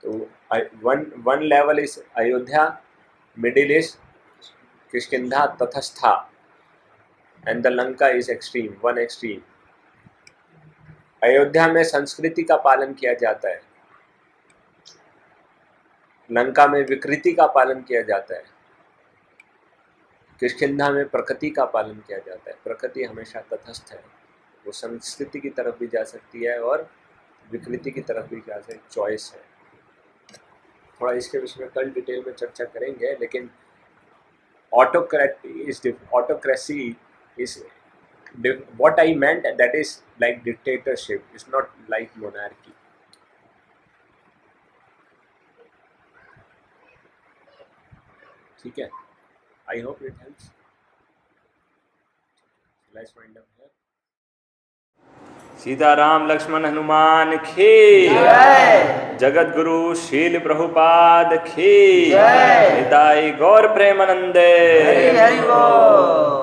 So one level is Ayodhya, middle is Kiष्किंधा, Tathastha, and the Lanka is extreme, one extreme. Ayodhya में संस्कृति का पालन किया जाता है, लंका में विकृति का पालन किया जाता है, किष्किंधा में प्रकृति का पालन किया जाता है. प्रकृति हमेशा तटस्थ है, वो संस्कृति की तरफ भी जा सकती है और विकृति की तरफ भी जा सकती है. चॉइस है. थोड़ा इसके विषय में कल डिटेल में चर्चा करेंगे. लेकिन autocracy is what I meant, that is like dictatorship. It's not like monarchy. ठीक है. I hope it helps. Let's wind up here. Sitaram Lakshman Hanuman की जय. जगत गुरु शील प्रभुपाद की जय. निताई गौर प्रेमानंदे. हरि हरि बोल.